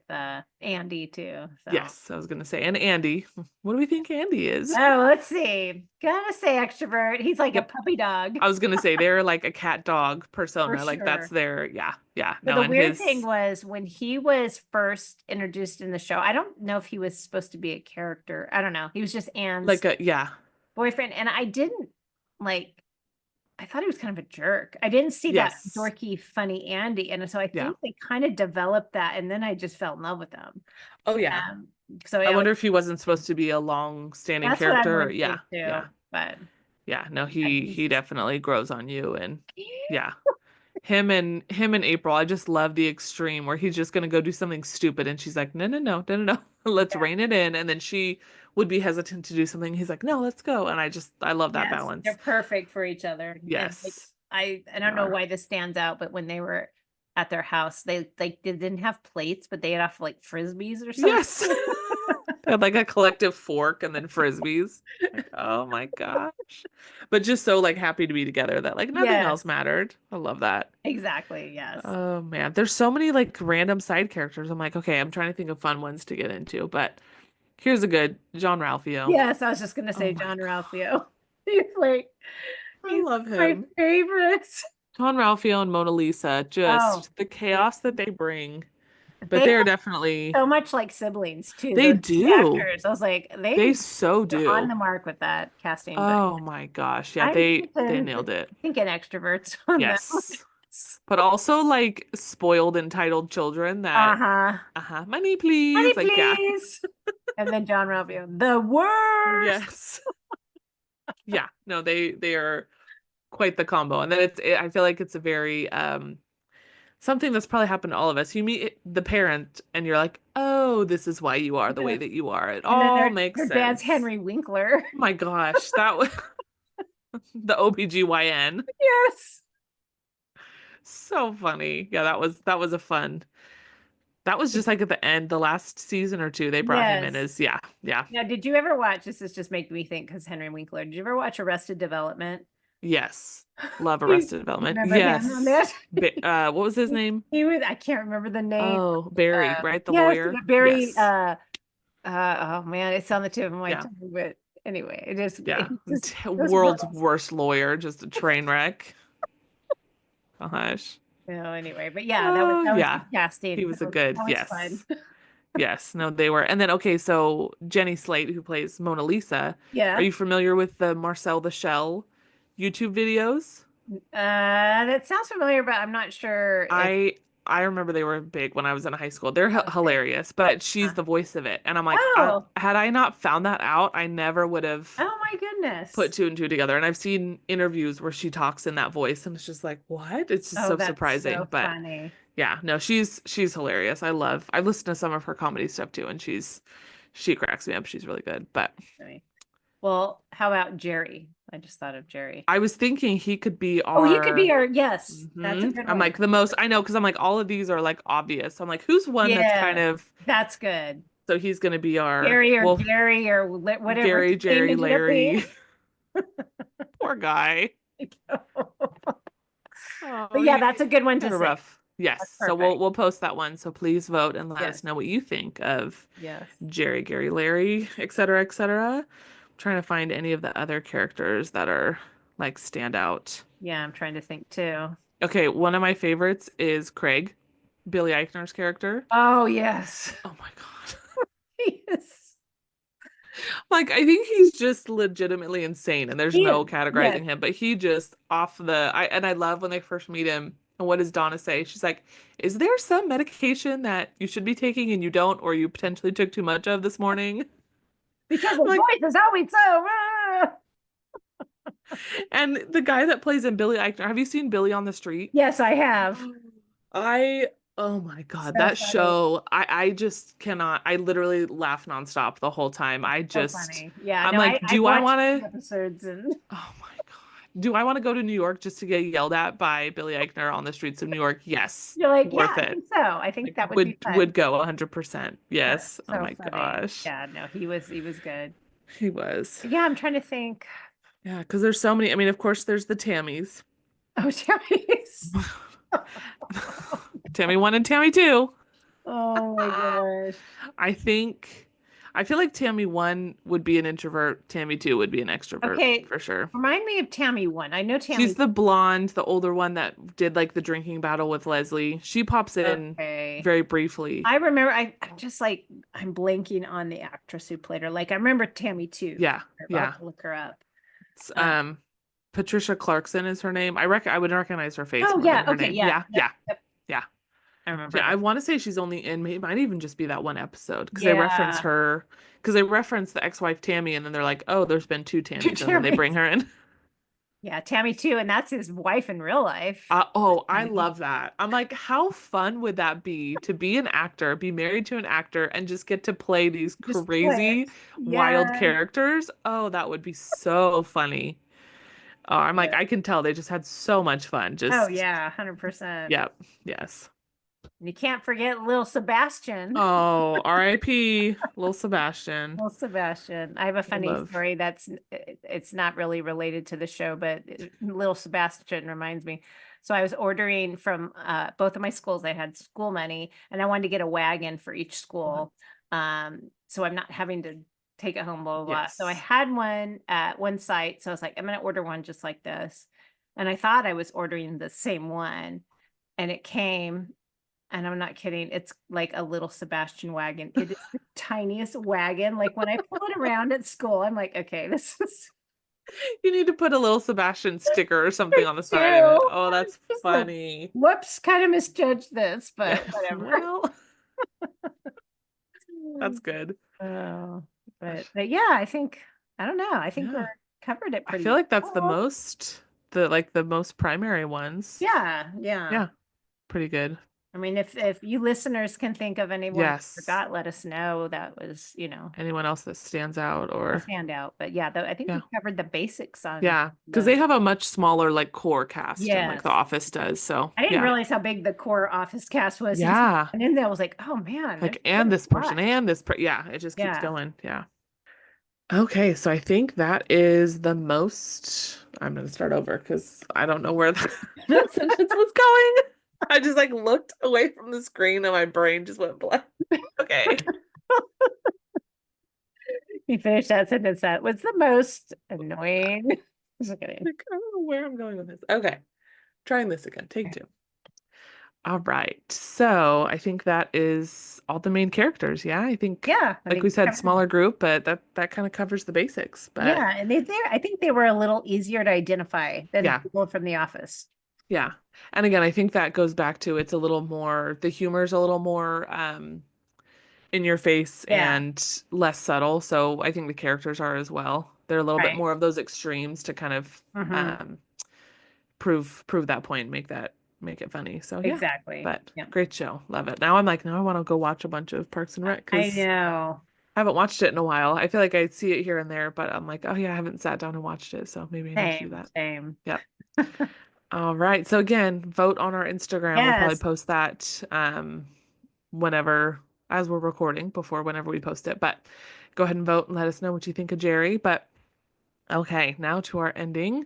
Speaker 2: Andy too. So
Speaker 1: yes. I was gonna say, and Andy. What do we think Andy is?
Speaker 2: oh, let's see. Gonna say extrovert. He's like a
Speaker 1: Yep,
Speaker 2: puppy dog
Speaker 1: I was gonna say they're like a cat dog
Speaker 2: for
Speaker 1: persona. Like that's
Speaker 2: sure.
Speaker 1: their yeah, yeah.
Speaker 2: But
Speaker 1: No,
Speaker 2: the
Speaker 1: and
Speaker 2: weird thing
Speaker 1: his
Speaker 2: was when he was first introduced in the show, I don't know if he was supposed to be a character. I don't know. He was just Anne's
Speaker 1: like a yeah,
Speaker 2: boyfriend. And I didn't like, I thought he was kind of a jerk. I didn't see that
Speaker 1: yes,
Speaker 2: dorky, funny Andy. And so I
Speaker 1: yeah.
Speaker 2: think they kind of developed that. And then I just fell in love with him.
Speaker 1: Oh yeah.
Speaker 2: Um, so
Speaker 1: I
Speaker 2: yeah,
Speaker 1: wonder if he wasn't supposed to be a long-standing
Speaker 2: that's what I'm
Speaker 1: character.
Speaker 2: wondering
Speaker 1: Yeah,
Speaker 2: too.
Speaker 1: yeah.
Speaker 2: But
Speaker 1: Yeah, no,
Speaker 2: yeah,
Speaker 1: he definitely grows on you and yeah. Him and April, I just love the extreme where he's just gonna go do something stupid and she's like, no, no, no, no, no, no. Let's
Speaker 2: yeah.
Speaker 1: rein it in. And then she would be hesitant to do something. He's like, no, let's go. And I love that
Speaker 2: Yes, they're
Speaker 1: balance.
Speaker 2: perfect for each other. And like
Speaker 1: Yes,
Speaker 2: I
Speaker 1: they
Speaker 2: don't know
Speaker 1: are.
Speaker 2: why this stands out, but when they were at their house, they didn't have plates, but they had off like frisbees or something.
Speaker 1: Yes. They had like a collective fork and then frisbees. Like, oh my gosh. But just so like happy to be together that like nothing else
Speaker 2: Yes,
Speaker 1: mattered. I love that.
Speaker 2: exactly. Yes.
Speaker 1: Oh man, there's so many like random side characters. I'm like, okay, I'm trying to think of fun ones to get into, but here's a good John Ralphio.
Speaker 2: Yes, I was just gonna
Speaker 1: Oh
Speaker 2: say
Speaker 1: my
Speaker 2: John
Speaker 1: God,
Speaker 2: Ralphio. He's like
Speaker 1: I
Speaker 2: he's
Speaker 1: love
Speaker 2: my
Speaker 1: him.
Speaker 2: favorite.
Speaker 1: John Ralphio and Mona Lisa,
Speaker 2: Oh,
Speaker 1: just the
Speaker 2: they
Speaker 1: chaos that they bring. But
Speaker 2: they
Speaker 1: they are
Speaker 2: look
Speaker 1: definitely,
Speaker 2: so much like siblings too,
Speaker 1: they
Speaker 2: those
Speaker 1: do.
Speaker 2: actors. I was like,
Speaker 1: They so
Speaker 2: they're on
Speaker 1: do.
Speaker 2: the mark with that casting, but
Speaker 1: Oh my gosh. Yeah,
Speaker 2: I'm
Speaker 1: they nailed it.
Speaker 2: thinking extroverts on them.
Speaker 1: Yes. But also like spoiled entitled children that
Speaker 2: Uh-huh.
Speaker 1: money
Speaker 2: Money,
Speaker 1: please. Like yeah.
Speaker 2: please. And then John Ralphio, the worst.
Speaker 1: Yes. Yeah. No, they are quite the combo. And then I feel like it's a very something that's probably happened to all of us. You meet the parent and you're like, "Oh, this is why you are the way
Speaker 2: Yes.
Speaker 1: that you are." It
Speaker 2: And then
Speaker 1: all makes
Speaker 2: their dad's
Speaker 1: sense.
Speaker 2: Henry Winkler.
Speaker 1: Oh my gosh, that was the OBGYN.
Speaker 2: Yes.
Speaker 1: So funny. Yeah, that was a fun. That was just like at the end, the last season or two, they brought him in
Speaker 2: Yes.
Speaker 1: as yeah, yeah.
Speaker 2: Now, did you ever watch, this is just making me think because Henry Winkler, did you ever watch Arrested Development?
Speaker 1: Yes. Love
Speaker 2: You
Speaker 1: Arrested Development.
Speaker 2: remember him on
Speaker 1: Yes.
Speaker 2: that?
Speaker 1: What was his name?
Speaker 2: He was, I can't remember the name.
Speaker 1: Oh, Barry, right? The
Speaker 2: Yes,
Speaker 1: lawyer.
Speaker 2: very
Speaker 1: Yes.
Speaker 2: oh man, it's on the tip of my
Speaker 1: Yeah.
Speaker 2: tongue, but anyway, it is
Speaker 1: Yeah.
Speaker 2: it just those
Speaker 1: World's
Speaker 2: roles.
Speaker 1: worst lawyer, just a train wreck. Gosh.
Speaker 2: No, anyway, but yeah,
Speaker 1: Oh,
Speaker 2: that was good
Speaker 1: yeah. He
Speaker 2: casting.
Speaker 1: was a good,
Speaker 2: That was fun.
Speaker 1: yes. Yes. No, they were. And then, okay, so Jenny Slate, who plays Mona Lisa, are
Speaker 2: Yeah.
Speaker 1: you familiar with the Marcel the Shell YouTube videos?
Speaker 2: That sounds familiar, but I'm not sure if
Speaker 1: I remember they were big when I was in high school. They're
Speaker 2: okay.
Speaker 1: hilarious, but she's
Speaker 2: Uh,
Speaker 1: the voice of it. And I'm like,
Speaker 2: Oh,
Speaker 1: had I not found that out, I never would have
Speaker 2: oh my
Speaker 1: put
Speaker 2: goodness.
Speaker 1: two and two together. And I've seen interviews where she talks in that voice, and it's just like, what? It's just
Speaker 2: Oh,
Speaker 1: so
Speaker 2: that's
Speaker 1: surprising.
Speaker 2: so
Speaker 1: But
Speaker 2: funny.
Speaker 1: yeah, no, she's hilarious. I've listened to some of her comedy stuff too, and she cracks me up. She's really good. But
Speaker 2: Funny. Well, how about Jerry? I just thought of Jerry.
Speaker 1: I was thinking he could be
Speaker 2: Oh, he could be
Speaker 1: our.
Speaker 2: our, yes, that's a
Speaker 1: Mhm.
Speaker 2: good
Speaker 1: I'm
Speaker 2: one.
Speaker 1: like the most. I know because I'm like all of these are like obvious. I'm like, who's one that's kind
Speaker 2: Yeah,
Speaker 1: of.
Speaker 2: that's good.
Speaker 1: So he's gonna be our.
Speaker 2: Gary or
Speaker 1: Well,
Speaker 2: Gary or whatever his
Speaker 1: Gary,
Speaker 2: name
Speaker 1: Jerry,
Speaker 2: ended up being.
Speaker 1: Larry. Poor guy.
Speaker 2: But
Speaker 1: Oh,
Speaker 2: yeah, that's a good one
Speaker 1: he
Speaker 2: to
Speaker 1: had a
Speaker 2: say.
Speaker 1: rough. Yes.
Speaker 2: That's
Speaker 1: So
Speaker 2: perfect.
Speaker 1: we'll post that one. So please vote and let us
Speaker 2: Yes.
Speaker 1: know what you think of
Speaker 2: Yes.
Speaker 1: Jerry, Gary, Larry, etc., etc. I'm trying to find any of the other characters that are like stand out.
Speaker 2: Yeah, I'm trying to think too.
Speaker 1: Okay, one of my favorites is Craig, Billy Eichner's character.
Speaker 2: Oh, yes.
Speaker 1: Oh my God.
Speaker 2: Yes.
Speaker 1: Like, I think he's just legitimately insane and there's
Speaker 2: He
Speaker 1: no
Speaker 2: is. Yes.
Speaker 1: categorizing him, but he just off the I love when they first meet him. And what does Donna say? She's like, "Is there some medication that you should be taking and you don't, or you potentially took too much of this morning?"
Speaker 2: Because
Speaker 1: I'm
Speaker 2: his
Speaker 1: like,
Speaker 2: voice is always so. Ah!
Speaker 1: and the guy that plays in Billy Eichner, have you seen Billy on the Street?
Speaker 2: Yes, I have.
Speaker 1: I, oh my God,
Speaker 2: So
Speaker 1: that
Speaker 2: funny.
Speaker 1: show, I just cannot, I literally laugh nonstop the whole time.
Speaker 2: So funny. Yeah,
Speaker 1: I'm
Speaker 2: no,
Speaker 1: like,
Speaker 2: I've
Speaker 1: do I
Speaker 2: watched
Speaker 1: want
Speaker 2: a few
Speaker 1: to,
Speaker 2: episodes and
Speaker 1: oh my God, do I want to go to New York just to get yelled at by Billy Eichner on the streets of New York? Yes,
Speaker 2: you're like, yeah,
Speaker 1: worth
Speaker 2: I
Speaker 1: it.
Speaker 2: think so. I think
Speaker 1: Like,
Speaker 2: that would be
Speaker 1: would
Speaker 2: fun.
Speaker 1: go 100%.
Speaker 2: So,
Speaker 1: Yes. Oh
Speaker 2: so
Speaker 1: my
Speaker 2: funny.
Speaker 1: gosh.
Speaker 2: Yeah, no, he was good.
Speaker 1: He was.
Speaker 2: Yeah, I'm trying to think.
Speaker 1: Yeah, because there's so many. I mean, of course, there's the Tammys.
Speaker 2: Oh, Jerry's.
Speaker 1: Tammy 1 and Tammy 2.
Speaker 2: Oh my gosh.
Speaker 1: I think I feel like Tammy 1 would be an introvert, Tammy 2 would be an extrovert
Speaker 2: Okay,
Speaker 1: for sure.
Speaker 2: remind me of Tammy one. I know
Speaker 1: She's
Speaker 2: Tammy.
Speaker 1: the blonde, the older one that did like the drinking battle with Leslie. She pops in
Speaker 2: Okay.
Speaker 1: very briefly.
Speaker 2: I remember I'm just like I'm blanking on the actress who played her. Like I remember Tammy too.
Speaker 1: Yeah,
Speaker 2: I'll
Speaker 1: yeah.
Speaker 2: have to look her up.
Speaker 1: It's,
Speaker 2: Uh,
Speaker 1: Patricia Clarkson is her name. I would recognize her face
Speaker 2: oh
Speaker 1: more
Speaker 2: yeah,
Speaker 1: than her
Speaker 2: okay,
Speaker 1: name.
Speaker 2: yeah.
Speaker 1: Yeah,
Speaker 2: Yep,
Speaker 1: yeah,
Speaker 2: yep.
Speaker 1: yeah.
Speaker 2: I remember
Speaker 1: Yeah, I
Speaker 2: her.
Speaker 1: want to say she's only in, it might even just be that one episode because they reference
Speaker 2: Yeah.
Speaker 1: her, because they reference the ex-wife Tammy, and then they're like, oh, there's been two
Speaker 2: Two
Speaker 1: Tammys, and then they bring
Speaker 2: Tammys.
Speaker 1: her in.
Speaker 2: Yeah, Tammy too, and that's his wife in real life.
Speaker 1: Oh, I
Speaker 2: Tammy.
Speaker 1: love that. I'm like, how fun would that be to be an actor, be married to an actor, and just get to play these
Speaker 2: Just play it.
Speaker 1: crazy, wild
Speaker 2: Yeah.
Speaker 1: characters? Oh, that would be so funny. Oh, I'm like,
Speaker 2: Yeah.
Speaker 1: I can tell they just had so much fun.
Speaker 2: Oh
Speaker 1: Just,
Speaker 2: yeah, 100%.
Speaker 1: yep, yes.
Speaker 2: And you can't forget little Sebastian.
Speaker 1: Oh, R.I.P. Little Sebastian.
Speaker 2: Little Sebastian. I have a
Speaker 1: I
Speaker 2: funny
Speaker 1: love.
Speaker 2: story that's it's not really related to the show, but little Sebastian reminds me. So I was ordering from both of my schools. I had school money and I wanted to get a wagon for each
Speaker 1: Uh-huh.
Speaker 2: school. So I'm not having to take it home, blah, blah, blah. So I
Speaker 1: Yes.
Speaker 2: had one at one site. So I was like, I'm gonna order one just like this. And I thought I was ordering the same one. And it came and I'm not kidding. It's like a little Sebastian wagon. It is the tiniest wagon. Like when I pull it around at school, I'm like, okay, this is
Speaker 1: You need to put a little Sebastian sticker or something
Speaker 2: I
Speaker 1: on the side of it.
Speaker 2: do.
Speaker 1: Oh, that's
Speaker 2: Just like,
Speaker 1: funny.
Speaker 2: whoops, kind of misjudged this,
Speaker 1: Yeah.
Speaker 2: but whatever.
Speaker 1: Well, that's good.
Speaker 2: Oh,
Speaker 1: Gosh.
Speaker 2: but yeah, I don't know. I think we're
Speaker 1: Yeah.
Speaker 2: covered it
Speaker 1: I feel
Speaker 2: pretty
Speaker 1: like that's
Speaker 2: well.
Speaker 1: the most primary ones.
Speaker 2: Yeah, yeah.
Speaker 1: Yeah. Pretty good.
Speaker 2: I mean, if you listeners can think of anyone we
Speaker 1: Yes.
Speaker 2: forgot, let us know. That was,
Speaker 1: Anyone else that stands out
Speaker 2: a
Speaker 1: or
Speaker 2: standout. But yeah, I think
Speaker 1: yeah.
Speaker 2: we covered the basics on
Speaker 1: Yeah. Because they
Speaker 2: the
Speaker 1: have a much smaller like core cast and like The
Speaker 2: yes.
Speaker 1: Office does. So
Speaker 2: I didn't
Speaker 1: yeah.
Speaker 2: realize how big the core office cast was until
Speaker 1: Yeah.
Speaker 2: and in there I was like, oh man, there's
Speaker 1: Like and
Speaker 2: a
Speaker 1: this
Speaker 2: lot.
Speaker 1: person and this yeah, it just keeps
Speaker 2: Yeah.
Speaker 1: going. Yeah. Okay, so I think that is the most. I'm gonna start over because I don't know where the sentence was going. I just like looked away from the screen and my brain just went blank. Okay.
Speaker 2: You finished that sentence. That was the most annoying. Just kidding.
Speaker 1: Like, I don't know where I'm going with this. Okay. Trying this again. Take two. All right. So I think that is all the main characters. Yeah. I think,
Speaker 2: Yeah, I
Speaker 1: like
Speaker 2: think
Speaker 1: we
Speaker 2: we
Speaker 1: said,
Speaker 2: covered
Speaker 1: smaller group, but that kind of covers the basics. But
Speaker 2: yeah, and I think they were a little easier to identify than the
Speaker 1: yeah.
Speaker 2: people from The Office.
Speaker 1: Yeah. And again, I think that goes back to it's a little more, the humor's a little more in your face
Speaker 2: Yeah,
Speaker 1: and less subtle. So I think the characters are as well. They're a little bit
Speaker 2: right.
Speaker 1: more of those extremes to kind of
Speaker 2: Hmm.
Speaker 1: um prove that point, make it funny. So yeah.
Speaker 2: Exactly.
Speaker 1: But
Speaker 2: Yeah.
Speaker 1: great show. Love it. Now I'm like, now I want to go watch a bunch of Parks and Rec
Speaker 2: I
Speaker 1: because
Speaker 2: know.
Speaker 1: I haven't watched it in a while. I feel like I see it here and there, but I'm like, oh yeah, I haven't sat down and watched it, so maybe I need to do
Speaker 2: Same,
Speaker 1: that.
Speaker 2: same.
Speaker 1: Yep. All right. So again, vote on our Instagram. We'll probably
Speaker 2: Yes.
Speaker 1: post that whenever, as we're recording, before whenever we post it. But go ahead and vote and let us know what you think of Jerry. But okay, now to our ending.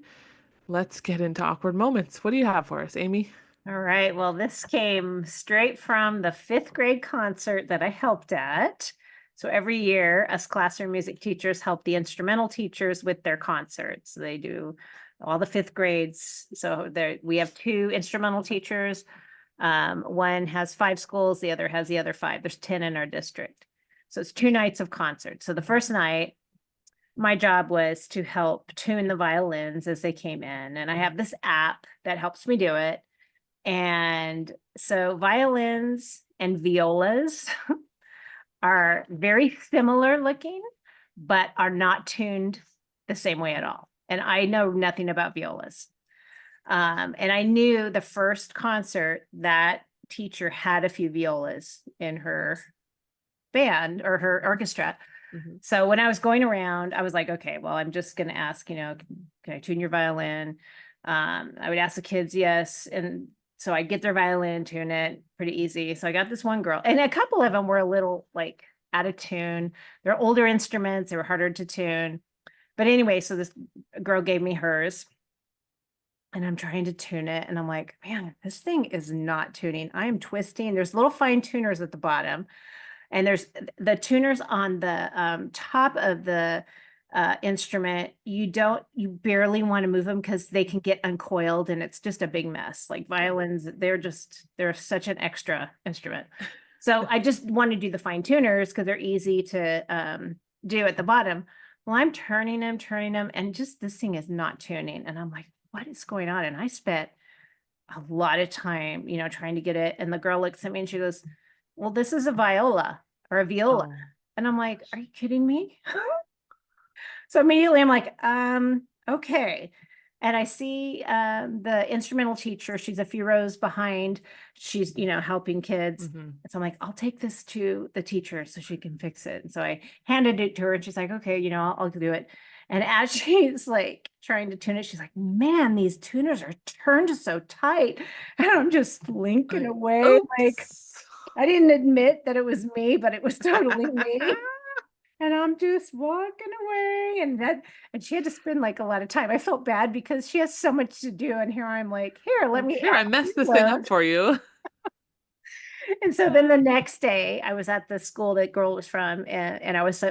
Speaker 1: Let's get into awkward moments. What do you have for us, Amy?
Speaker 2: All right. Well, this came straight from the fifth grade concert that I helped at. So every year, us classroom music teachers help the instrumental teachers with their concerts. They do all the fifth grades. So there, we have two instrumental teachers. One has 5 schools, the other has the other 5. There's 10 in our district. So it's 2 nights of concert. So the first night, my job was to help tune the violins as they came in. And I have this app that helps me do it. And so violins and violas are very similar looking, but are not tuned the same way at all. And I know nothing about violas. And I knew the first concert that teacher had a few violas in her band or her orchestra.
Speaker 1: Mhm.
Speaker 2: So when I was going around, I was like, okay, well, I'm just going to ask, can I tune your violin? I would ask the kids, yes. And so I get their violin, tune it pretty easy. So I got this one girl, and a couple of them were a little like out of tune. They're older instruments, they were harder to tune. But anyway, so this girl gave me hers, and I'm trying to tune it. And I'm like, man, this thing is not tuning. I am twisting. There's little fine tuners at the bottom. And there's the tuners on the top of the instrument. You barely want to move them because they can get uncoiled and it's just a big mess. Like violins, they're such an extra instrument. So I just want to do the fine tuners because they're easy to do at the bottom. Well, I'm turning them, and just this thing is not tuning. And I'm like, what is going on? And I spent a lot of time, trying to get it. And the girl looks at me and she goes, well, this is a viola or a viola.
Speaker 1: Oh,
Speaker 2: And I'm like, are you kidding me? So immediately I'm like, okay. And I see the instrumental teacher, she's a few rows behind. She's, helping kids.
Speaker 1: hmm.
Speaker 2: And so I'm like, I'll take this to the teacher so she can fix it. And so I handed it to her and she's like, okay, I'll do it. And as she's like trying to tune it, she's like, man, these tuners are turned so tight. And I'm just slinking away. Like,
Speaker 1: Oops.
Speaker 2: I didn't admit that it was me, but it was totally me. And I'm just walking away, and she had to spend like a lot of time. I felt bad because she has so much to do, and here I'm like, here, let
Speaker 1: Like,
Speaker 2: me
Speaker 1: here, I
Speaker 2: add
Speaker 1: messed this thing up
Speaker 2: load.
Speaker 1: for you.
Speaker 2: And so then the next day, I was at the school that girl was from, and I was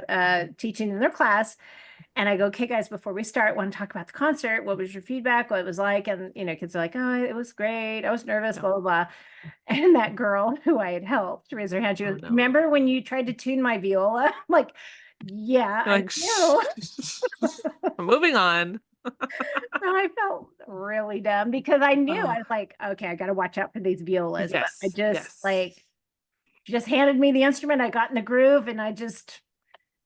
Speaker 2: teaching in their class. And I go, okay, guys, before we start, I want to talk about the concert. What was your feedback? What it was like? And kids are like, oh, it was great. I was nervous,
Speaker 1: No.
Speaker 2: blah blah blah. And that girl who I had helped raise her hand. She
Speaker 1: Oh
Speaker 2: goes,
Speaker 1: no.
Speaker 2: remember when you tried to tune my viola? I'm like, yeah,
Speaker 1: You're
Speaker 2: I
Speaker 1: like, shh.
Speaker 2: do.
Speaker 1: Moving on.
Speaker 2: And I felt really dumb because I knew,
Speaker 1: Oh,
Speaker 2: I was like, okay, I got to watch out for these violas. But I
Speaker 1: yes,
Speaker 2: just
Speaker 1: yes.
Speaker 2: like, she just handed me the instrument. I got in the groove, and I just,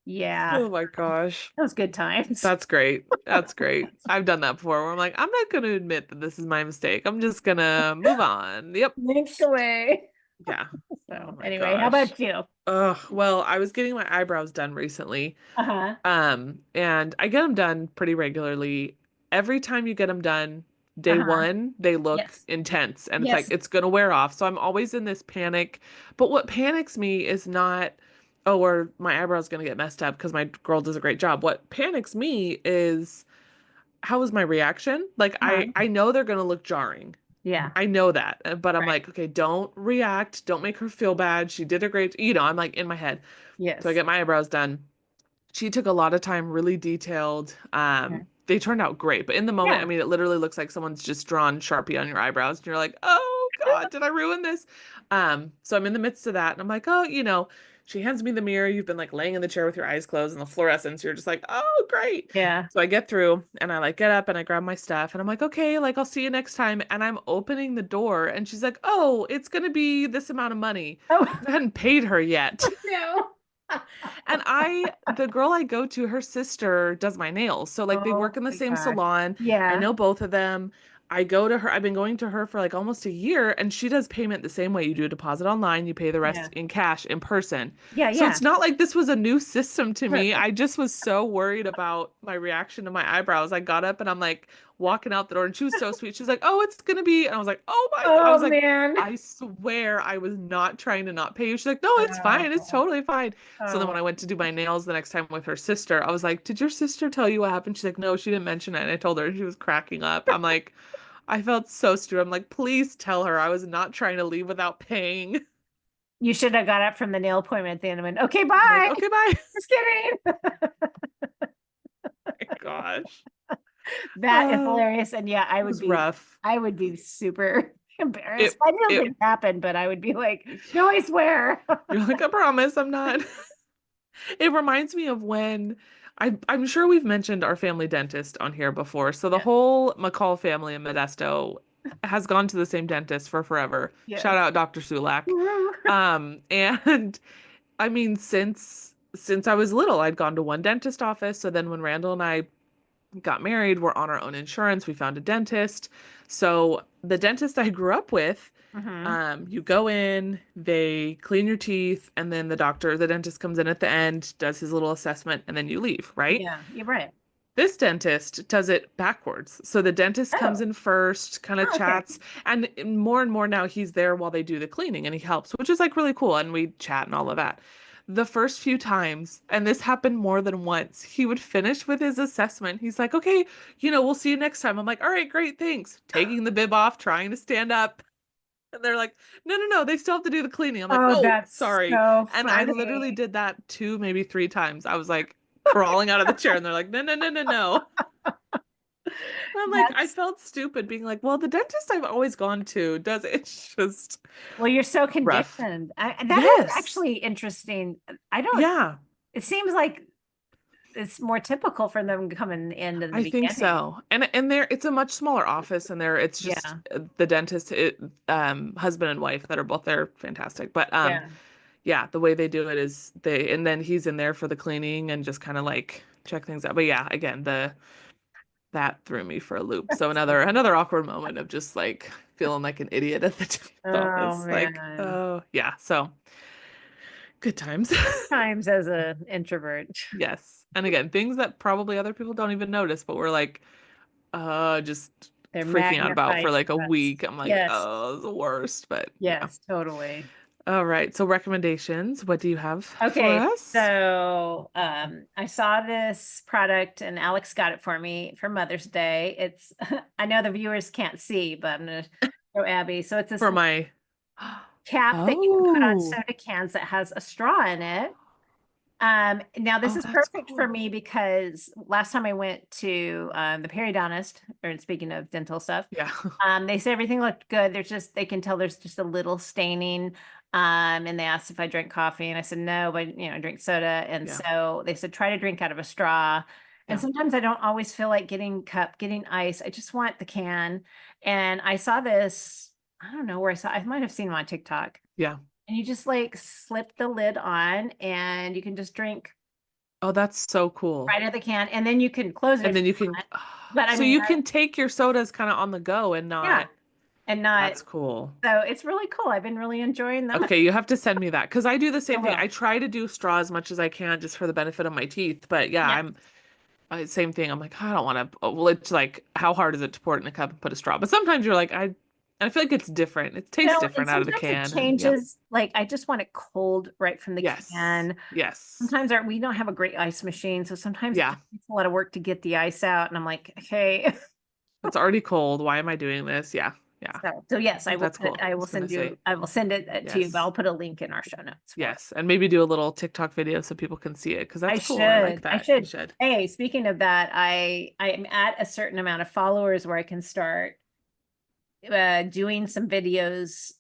Speaker 2: yeah,
Speaker 1: Oh my gosh.
Speaker 2: that was good times.
Speaker 1: That's great. That's great. I've done that before where I'm like, I'm not going to admit that this is my mistake. I'm just going to move on. Yep.
Speaker 2: Thanks away.
Speaker 1: Yeah. Oh
Speaker 2: So
Speaker 1: my
Speaker 2: anyway, how
Speaker 1: gosh.
Speaker 2: about you?
Speaker 1: Well, I was getting my eyebrows done recently.
Speaker 2: Uh-huh.
Speaker 1: And I get them done pretty regularly. Every time you get them done, day
Speaker 2: Uh-huh.
Speaker 1: one, they look
Speaker 2: Yes.
Speaker 1: intense and it's like
Speaker 2: Yes.
Speaker 1: it's gonna wear off. So I'm always in this panic. But what panics me is not, oh, or my eyebrow's gonna get messed up because my girl does a great job. What panics me is how is my reaction? Like
Speaker 2: Uh-huh.
Speaker 1: I know they're gonna look jarring.
Speaker 2: Yeah.
Speaker 1: I know that, but I'm
Speaker 2: Right.
Speaker 1: like, okay, don't react. Don't make her feel bad. She did a great, I'm like in my head. So I
Speaker 2: Yes.
Speaker 1: get my eyebrows done. She took a lot of time, really detailed.
Speaker 2: Okay.
Speaker 1: They turned out great, but in the moment, I
Speaker 2: Yeah.
Speaker 1: mean, it literally looks like someone's just drawn Sharpie on your eyebrows, and you're like, "Oh God, did I ruin this?" So I'm in the midst of that, and I'm like, "Oh, she hands me the mirror. You've been like laying in the chair with your eyes closed and the fluorescence. You're just like, oh, great."
Speaker 2: Yeah.
Speaker 1: So I get through and I like get up and I grab my stuff and I'm like, okay, like I'll see you next time. And I'm opening the door and she's like, oh, it's gonna be this amount of money.
Speaker 2: Oh,
Speaker 1: I hadn't paid her yet.
Speaker 2: no.
Speaker 1: And the girl I go to, her sister does my nails. So like they
Speaker 2: Oh
Speaker 1: work in the
Speaker 2: my
Speaker 1: same
Speaker 2: gosh.
Speaker 1: salon. I
Speaker 2: Yeah.
Speaker 1: know both of them. I go to her, I've been going to her for like almost a year, and she does payment the same way. You do a deposit online, you pay the rest
Speaker 2: Yeah.
Speaker 1: in cash in person.
Speaker 2: Yeah,
Speaker 1: So
Speaker 2: yeah.
Speaker 1: it's not like this was a new system to me.
Speaker 2: Right.
Speaker 1: I just was so worried about my reaction to my eyebrows. I got up and I'm like walking out the door, and she was so sweet. She's like, "Oh, it's gonna be," and I was like, "Oh my," I
Speaker 2: Oh
Speaker 1: was like,
Speaker 2: man.
Speaker 1: I swear I was not trying to not pay you. She's like, "No, it's fine. It's
Speaker 2: Oh,
Speaker 1: totally fine." So then when I
Speaker 2: oh.
Speaker 1: went to do my nails the next time with her sister, I was like, "Did your sister tell you what happened?" She's like, "No, she didn't mention it." And I told her, and she was cracking up. I'm like, I felt so stupid. I'm like, please tell her I was not trying to leave without paying.
Speaker 2: You should have got up from the nail appointment at the end and went, okay,
Speaker 1: I'm like,
Speaker 2: bye.
Speaker 1: okay, bye.
Speaker 2: Just kidding.
Speaker 1: My gosh.
Speaker 2: That is hilarious. And yeah,
Speaker 1: It was rough.
Speaker 2: I would be super embarrassed.
Speaker 1: It
Speaker 2: I know
Speaker 1: it
Speaker 2: things happen, but I would be like, no, I swear.
Speaker 1: you're like, I promise I'm not. It reminds me of when I'm sure we've mentioned our family dentist on here before. So the
Speaker 2: Yeah.
Speaker 1: whole McCall family in Modesto has gone to the same dentist for forever. Shout
Speaker 2: Yes.
Speaker 1: out Dr. Sulak. And I mean, since I was little, I'd gone to one dentist office. So then when Randall and I got married, we're on our own insurance. We found a dentist. So the dentist I grew up with,
Speaker 2: Hmm.
Speaker 1: you go in, they clean your teeth, and then the dentist comes in at the end, does his little assessment, and then you leave, right?
Speaker 2: Yeah, you're right.
Speaker 1: This dentist does it backwards. So the dentist comes
Speaker 2: Oh,
Speaker 1: in first, kind of
Speaker 2: oh, okay.
Speaker 1: chats, and more now he's there while they do the cleaning and he helps, which is like really cool. And we chat and all of that. The first few times, and this happened more than once, he would finish with his assessment. He's like, okay, we'll see you next time. I'm like, all right, great, thanks. Taking the bib off, trying to stand up. And they're like, no, no, no, they still have to do the cleaning. I'm like,
Speaker 2: Oh,
Speaker 1: oh,
Speaker 2: that's
Speaker 1: sorry.
Speaker 2: so
Speaker 1: And I literally
Speaker 2: funny.
Speaker 1: did that two, maybe three times. I was like crawling out of the chair, and they're like, no, no, no, no, no. I'm like, I
Speaker 2: That's
Speaker 1: felt stupid being like, well, the dentist I've always gone to does it. It's just
Speaker 2: well, you're so
Speaker 1: rough.
Speaker 2: conditioned. That is
Speaker 1: Yes.
Speaker 2: actually interesting. I don't,
Speaker 1: Yeah,
Speaker 2: it seems like it's more typical for them coming in the
Speaker 1: I think
Speaker 2: beginning.
Speaker 1: so. And there it's a much smaller office, and there it's just
Speaker 2: Yeah.
Speaker 1: the dentist, husband and wife that are both there, fantastic. But
Speaker 2: Yeah.
Speaker 1: yeah, the way they do it is and then he's in there for the cleaning and just kind of like check things out. But yeah, again, the that threw me for a loop. So
Speaker 2: That's funny.
Speaker 1: another awkward moment of just like feeling like an idiot at the dentist
Speaker 2: Oh
Speaker 1: office. Like,
Speaker 2: man.
Speaker 1: oh yeah, so good times.
Speaker 2: Times as an introvert.
Speaker 1: Yes. And again, things that probably other people don't even notice, but we're like, just
Speaker 2: They're
Speaker 1: freaking out about for
Speaker 2: magnified
Speaker 1: like a
Speaker 2: stress.
Speaker 1: week. I'm like,
Speaker 2: Yes.
Speaker 1: oh, it's the worst. But yeah.
Speaker 2: Yes, totally.
Speaker 1: All right. So recommendations. What do you have for
Speaker 2: Okay,
Speaker 1: us?
Speaker 2: so I saw this product and Alex got it for me for Mother's Day. It's I know the viewers can't see, but I'm gonna show Abby. So it's this
Speaker 1: For my
Speaker 2: cap that you can put on
Speaker 1: Oh,
Speaker 2: soda cans that has a straw in it. Now this
Speaker 1: oh,
Speaker 2: is
Speaker 1: that's
Speaker 2: perfect for
Speaker 1: cool.
Speaker 2: me because last time I went to the periodontist, or speaking of dental stuff,
Speaker 1: Yeah.
Speaker 2: they said everything looked good. There's just they can tell there's just a little staining. And they asked if I drank coffee, and I said no, but I drink soda. And
Speaker 1: Yeah.
Speaker 2: so they said try to drink out of a straw. And
Speaker 1: Yeah.
Speaker 2: sometimes I don't always feel like getting ice. I just want the can. And I saw this, I don't know where I saw, I might have seen it on TikTok.
Speaker 1: Yeah.
Speaker 2: And you just like slip the lid on and you can just drink
Speaker 1: Oh, that's so cool.
Speaker 2: right out of the can. And then you can close it
Speaker 1: And
Speaker 2: if
Speaker 1: then
Speaker 2: you
Speaker 1: you can
Speaker 2: want. But I
Speaker 1: so
Speaker 2: mean,
Speaker 1: you can take your sodas kind of on the go and
Speaker 2: yeah,
Speaker 1: not
Speaker 2: and not,
Speaker 1: that's cool.
Speaker 2: so it's really cool. I've been really enjoying that.
Speaker 1: Okay, you have to send me that because I do the
Speaker 2: I
Speaker 1: same thing. I
Speaker 2: will.
Speaker 1: try to do straw as much as I can just for the benefit of my teeth. But yeah,
Speaker 2: Yeah.
Speaker 1: same thing. I'm like, I don't want to. Well, it's like, how hard is it to pour it in a cup and put a straw? But sometimes you're like, I feel like it's different. It tastes
Speaker 2: And
Speaker 1: different out of the
Speaker 2: sometimes it
Speaker 1: can. And yep.
Speaker 2: changes. Like I just want it cold right from the
Speaker 1: Yes.
Speaker 2: can.
Speaker 1: Yes.
Speaker 2: Sometimes we don't have a great ice machine, so sometimes it
Speaker 1: Yeah.
Speaker 2: just takes a lot of work to get the ice out. And I'm like, okay.
Speaker 1: It's already cold. Why am I doing this? Yeah. Yeah.
Speaker 2: So yes,
Speaker 1: Oh, that's cool. I
Speaker 2: I will
Speaker 1: was gonna
Speaker 2: send you,
Speaker 1: say
Speaker 2: I will send it to you, but
Speaker 1: yes.
Speaker 2: I'll put a link in our show notes for it.
Speaker 1: Yes. And maybe do a little TikTok video so people can see it because
Speaker 2: I
Speaker 1: that's cool. I like
Speaker 2: should. I
Speaker 1: that. You
Speaker 2: should.
Speaker 1: should.
Speaker 2: Hey, speaking of that, I am at a certain amount of followers where I can start doing some videos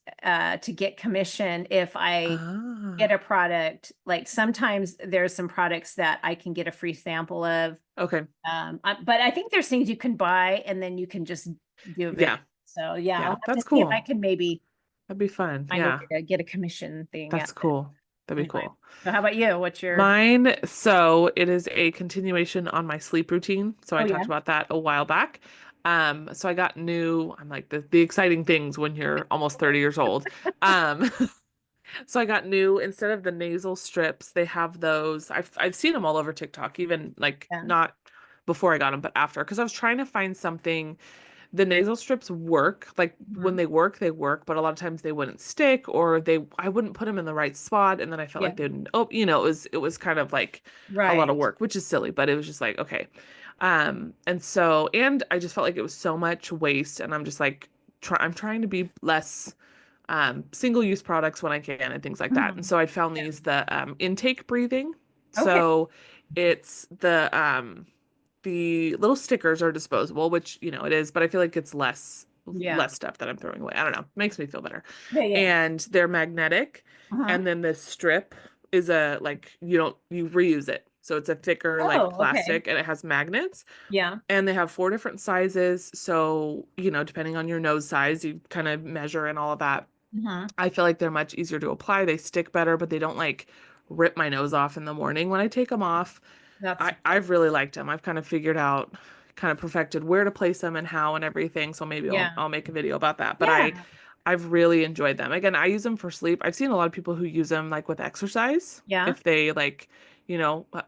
Speaker 2: to get commission if I get
Speaker 1: Ah.
Speaker 2: a product. Like sometimes there's some products that I can get a free sample of.
Speaker 1: Okay.
Speaker 2: But I think there's things you can buy and then you can just do a video.
Speaker 1: Yeah.
Speaker 2: So yeah,
Speaker 1: Yeah.
Speaker 2: I'll have to
Speaker 1: That's
Speaker 2: see if I
Speaker 1: cool.
Speaker 2: can maybe
Speaker 1: That'd be fun.
Speaker 2: find a
Speaker 1: Yeah.
Speaker 2: way to get a commission thing out
Speaker 1: That's
Speaker 2: of it.
Speaker 1: cool. That'd be
Speaker 2: Anyway,
Speaker 1: cool.
Speaker 2: so how about you? What's your,
Speaker 1: Mine, so it is a continuation on my sleep routine. So
Speaker 2: oh
Speaker 1: I
Speaker 2: yeah.
Speaker 1: talked about that a while back. So I got new, I'm like the exciting things when you're almost 30 years old. Um, so I got new, instead of the nasal strips, they have those. I've seen them all over TikTok, even like
Speaker 2: Yeah.
Speaker 1: not before I got them, but after, because I was trying to find something. The nasal strips work. Like when
Speaker 2: Mhm.
Speaker 1: they work, but a lot of times they wouldn't stick, or I wouldn't put them in the right spot, and then I felt
Speaker 2: Yeah.
Speaker 1: like they didn't, oh, it was kind of like a lot of
Speaker 2: Right.
Speaker 1: work, which is silly, but it was just like, okay. And I just felt like it was so much waste, and I'm just like, I'm trying to be less single-use products when I can and things like that. And
Speaker 2: Mhm.
Speaker 1: so I found
Speaker 2: Yeah.
Speaker 1: the intake breathing.
Speaker 2: Okay.
Speaker 1: So it's the little stickers are disposable, which it is, but I feel like it's
Speaker 2: Yeah.
Speaker 1: less stuff that I'm throwing away. I don't know. Makes me feel better.
Speaker 2: Yeah. Yeah.
Speaker 1: And they're magnetic,
Speaker 2: Uh-huh.
Speaker 1: and then this strip is a like you reuse it. So it's a thicker like
Speaker 2: Oh, okay.
Speaker 1: plastic and it has magnets,
Speaker 2: Yeah.
Speaker 1: and they have 4 different sizes. So, depending on your nose size, you kind of measure and all of that.
Speaker 2: Uh-huh.
Speaker 1: I feel like they're much easier to apply. They stick better, but they don't like rip my nose off in the morning when I take them off.
Speaker 2: That's good.
Speaker 1: I've really liked them. I've kind of figured out, kind of perfected where to place them and how and everything. So maybe I'll
Speaker 2: Yeah.
Speaker 1: I'll make a video about that. But
Speaker 2: Yeah.
Speaker 1: I've really enjoyed them. Again, I use them for sleep. I've seen a lot of people who use them like with exercise.
Speaker 2: Yeah.
Speaker 1: If they like,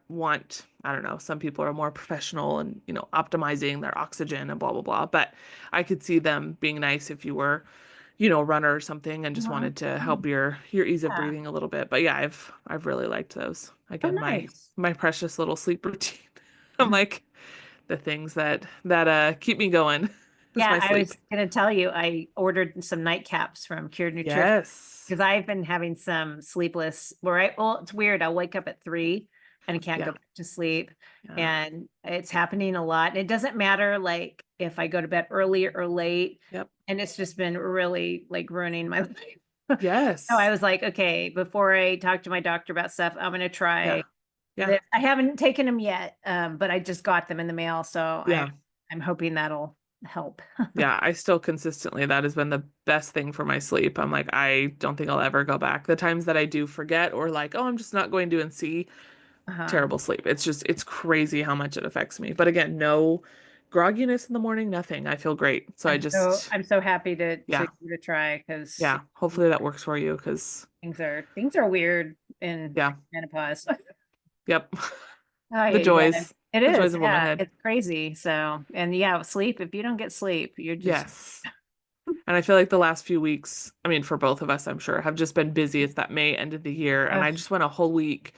Speaker 1: want, I don't know, some people are more professional and, optimizing their oxygen and blah blah blah. But I could see them being nice if you were, a runner or something and just
Speaker 2: Uh-huh.
Speaker 1: wanted to help your ease of
Speaker 2: Yeah.
Speaker 1: breathing a little bit. But yeah, I've really liked those.
Speaker 2: Oh,
Speaker 1: Again,
Speaker 2: nice.
Speaker 1: my precious little sleep routine. I'm like the things that keep me going is
Speaker 2: Yeah,
Speaker 1: my
Speaker 2: I
Speaker 1: sleep.
Speaker 2: was gonna tell you, I ordered some nightcaps from Cured Nutrition
Speaker 1: Yes.
Speaker 2: because I've been having some sleepless where well, it's weird. I'll wake up at 3 and I can't go
Speaker 1: Yeah.
Speaker 2: back to sleep.
Speaker 1: Yeah.
Speaker 2: And it's happening a lot. And it doesn't matter like if I go to bed early or late.
Speaker 1: Yep.
Speaker 2: And it's just been really like ruining my life. So I
Speaker 1: Yes.
Speaker 2: was like, okay, before I talk to my doctor about stuff, I'm gonna
Speaker 1: Yeah.
Speaker 2: try
Speaker 1: Yeah.
Speaker 2: this. I haven't taken them yet, but I just got them in the mail. So
Speaker 1: Yeah.
Speaker 2: I'm hoping that'll help.
Speaker 1: Yeah. I still consistently, that has been the best thing for my sleep. I'm like, I don't think I'll ever go back. The times that I do forget or like, oh, I'm just not going to and see,
Speaker 2: Uh-huh.
Speaker 1: terrible sleep. It's crazy how much it affects me. But again, no grogginess in the morning, nothing. I feel great. So
Speaker 2: I'm so happy to
Speaker 1: yeah,
Speaker 2: give it a try because
Speaker 1: yeah. Hopefully that works for you because,
Speaker 2: things are weird in
Speaker 1: yeah,
Speaker 2: menopause.
Speaker 1: yep.
Speaker 2: Oh
Speaker 1: The
Speaker 2: yeah, yeah.
Speaker 1: joys,
Speaker 2: It
Speaker 1: the joys
Speaker 2: is.
Speaker 1: of
Speaker 2: Yeah,
Speaker 1: womanhood.
Speaker 2: it's crazy. So, and yeah, sleep, if you don't get sleep, you're just
Speaker 1: Yes. And I feel like the last few weeks, I mean, for both of us, I'm sure, have just been busy. It's that May end of the year, and
Speaker 2: ugh,
Speaker 1: I just went a whole week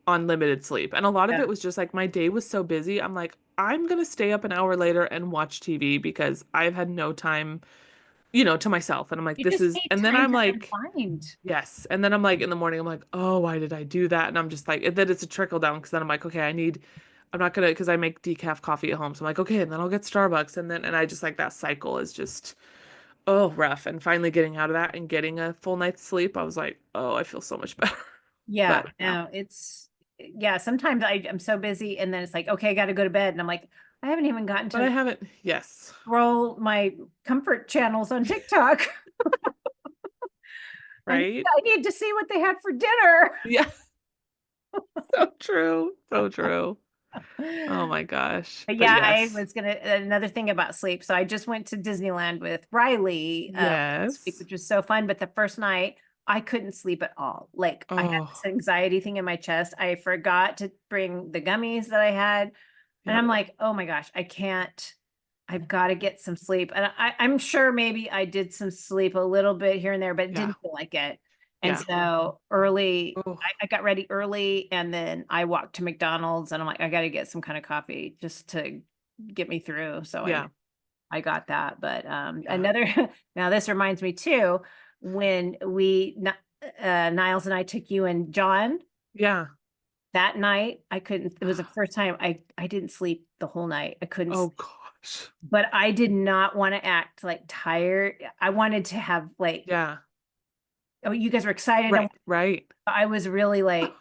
Speaker 1: on limited sleep. And a lot of
Speaker 2: yeah.
Speaker 1: it was just like my day was so busy. I'm like, I'm gonna stay up an hour later and watch TV because I've had no time, to myself. And I'm like,
Speaker 2: You
Speaker 1: this
Speaker 2: just
Speaker 1: is,
Speaker 2: need
Speaker 1: and then
Speaker 2: time
Speaker 1: I'm
Speaker 2: to
Speaker 1: like,
Speaker 2: unwind.
Speaker 1: yes. And then I'm like, in the morning, I'm like, oh, why did I do that? And I'm just like, and then it's a trickle down because then I'm like, okay, I'm not gonna, because I make decaf coffee at home. So I'm like, okay, and then I'll get Starbucks. And I just like that cycle is just, oh, rough. And finally getting out of that and getting a full night's sleep, I was like, oh, I feel so much better.
Speaker 2: Yeah,
Speaker 1: But yeah,
Speaker 2: no, yeah, sometimes I'm so busy and then it's like, okay, I gotta go to bed. And I'm like, I haven't even gotten
Speaker 1: but I
Speaker 2: to
Speaker 1: haven't, yes,
Speaker 2: scroll my comfort channels on TikTok.
Speaker 1: right?
Speaker 2: I need to see what they had for dinner.
Speaker 1: Yeah, so true. So true. Oh my gosh.
Speaker 2: But
Speaker 1: But
Speaker 2: yeah, I
Speaker 1: yes,
Speaker 2: was gonna another thing about sleep. So I just went to Disneyland with Riley this week,
Speaker 1: yes.
Speaker 2: which was so fun. But the first night, I couldn't sleep at all. Like I had this
Speaker 1: Oh,
Speaker 2: anxiety thing in my chest. I forgot to bring the gummies that I had, and
Speaker 1: yep,
Speaker 2: I'm like, oh my gosh, I can't. I've got to get some sleep. And I'm sure maybe I did some sleep a little bit here and there, but it
Speaker 1: yeah,
Speaker 2: didn't feel like it. And
Speaker 1: yeah.
Speaker 2: so early,
Speaker 1: Oh,
Speaker 2: I got ready early and then I walked to McDonald's and I'm like, I got to get some kind of coffee just to get me through. So
Speaker 1: yeah,
Speaker 2: I got that. But
Speaker 1: yeah,
Speaker 2: another, now this reminds me too, when Niles and I took you and John
Speaker 1: yeah.
Speaker 2: that night, I couldn't, it was the first time I didn't sleep the whole night. I couldn't
Speaker 1: Oh
Speaker 2: sleep,
Speaker 1: gosh.
Speaker 2: but I did not want to act like tired. I wanted to have like,
Speaker 1: Yeah,
Speaker 2: oh, you guys were excited. And
Speaker 1: right, right.
Speaker 2: I was really like,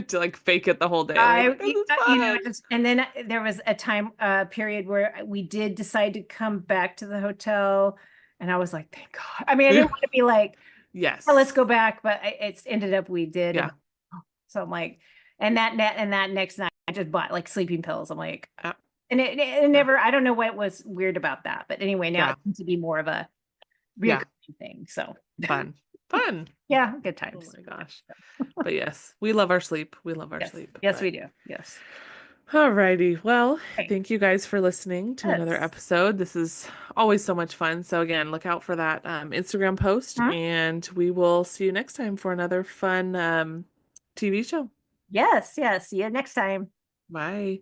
Speaker 1: To like fake it the whole day. Like, this is fun.
Speaker 2: just, and then there was a time period where we did decide to come back to the hotel. And I was like, thank God. I mean, I didn't want to be like, oh, let's
Speaker 1: Yes.
Speaker 2: go back, but it's ended up we did. And
Speaker 1: Yeah.
Speaker 2: so I'm like, and that next night I just bought like sleeping pills. I'm like,
Speaker 1: Uh,
Speaker 2: And it
Speaker 1: Yeah.
Speaker 2: never, I don't know what was weird about that, but anyway, now
Speaker 1: Yeah.
Speaker 2: it seems to be more of a
Speaker 1: Yeah.
Speaker 2: reoccurring thing. So
Speaker 1: Fun. Fun.
Speaker 2: yeah, good
Speaker 1: Oh
Speaker 2: times.
Speaker 1: my gosh. But yes, we love our sleep. We love our
Speaker 2: Yes.
Speaker 1: sleep.
Speaker 2: Yes,
Speaker 1: But
Speaker 2: we do. Yes.
Speaker 1: all righty. Well,
Speaker 2: Okay.
Speaker 1: thank you guys for listening to another
Speaker 2: Yes.
Speaker 1: episode. This is always so much fun. So again, look out for that Instagram post,
Speaker 2: Mhm.
Speaker 1: and we will see you next time for another fun TV show.
Speaker 2: Yes. Yes. See you next time.
Speaker 1: Bye.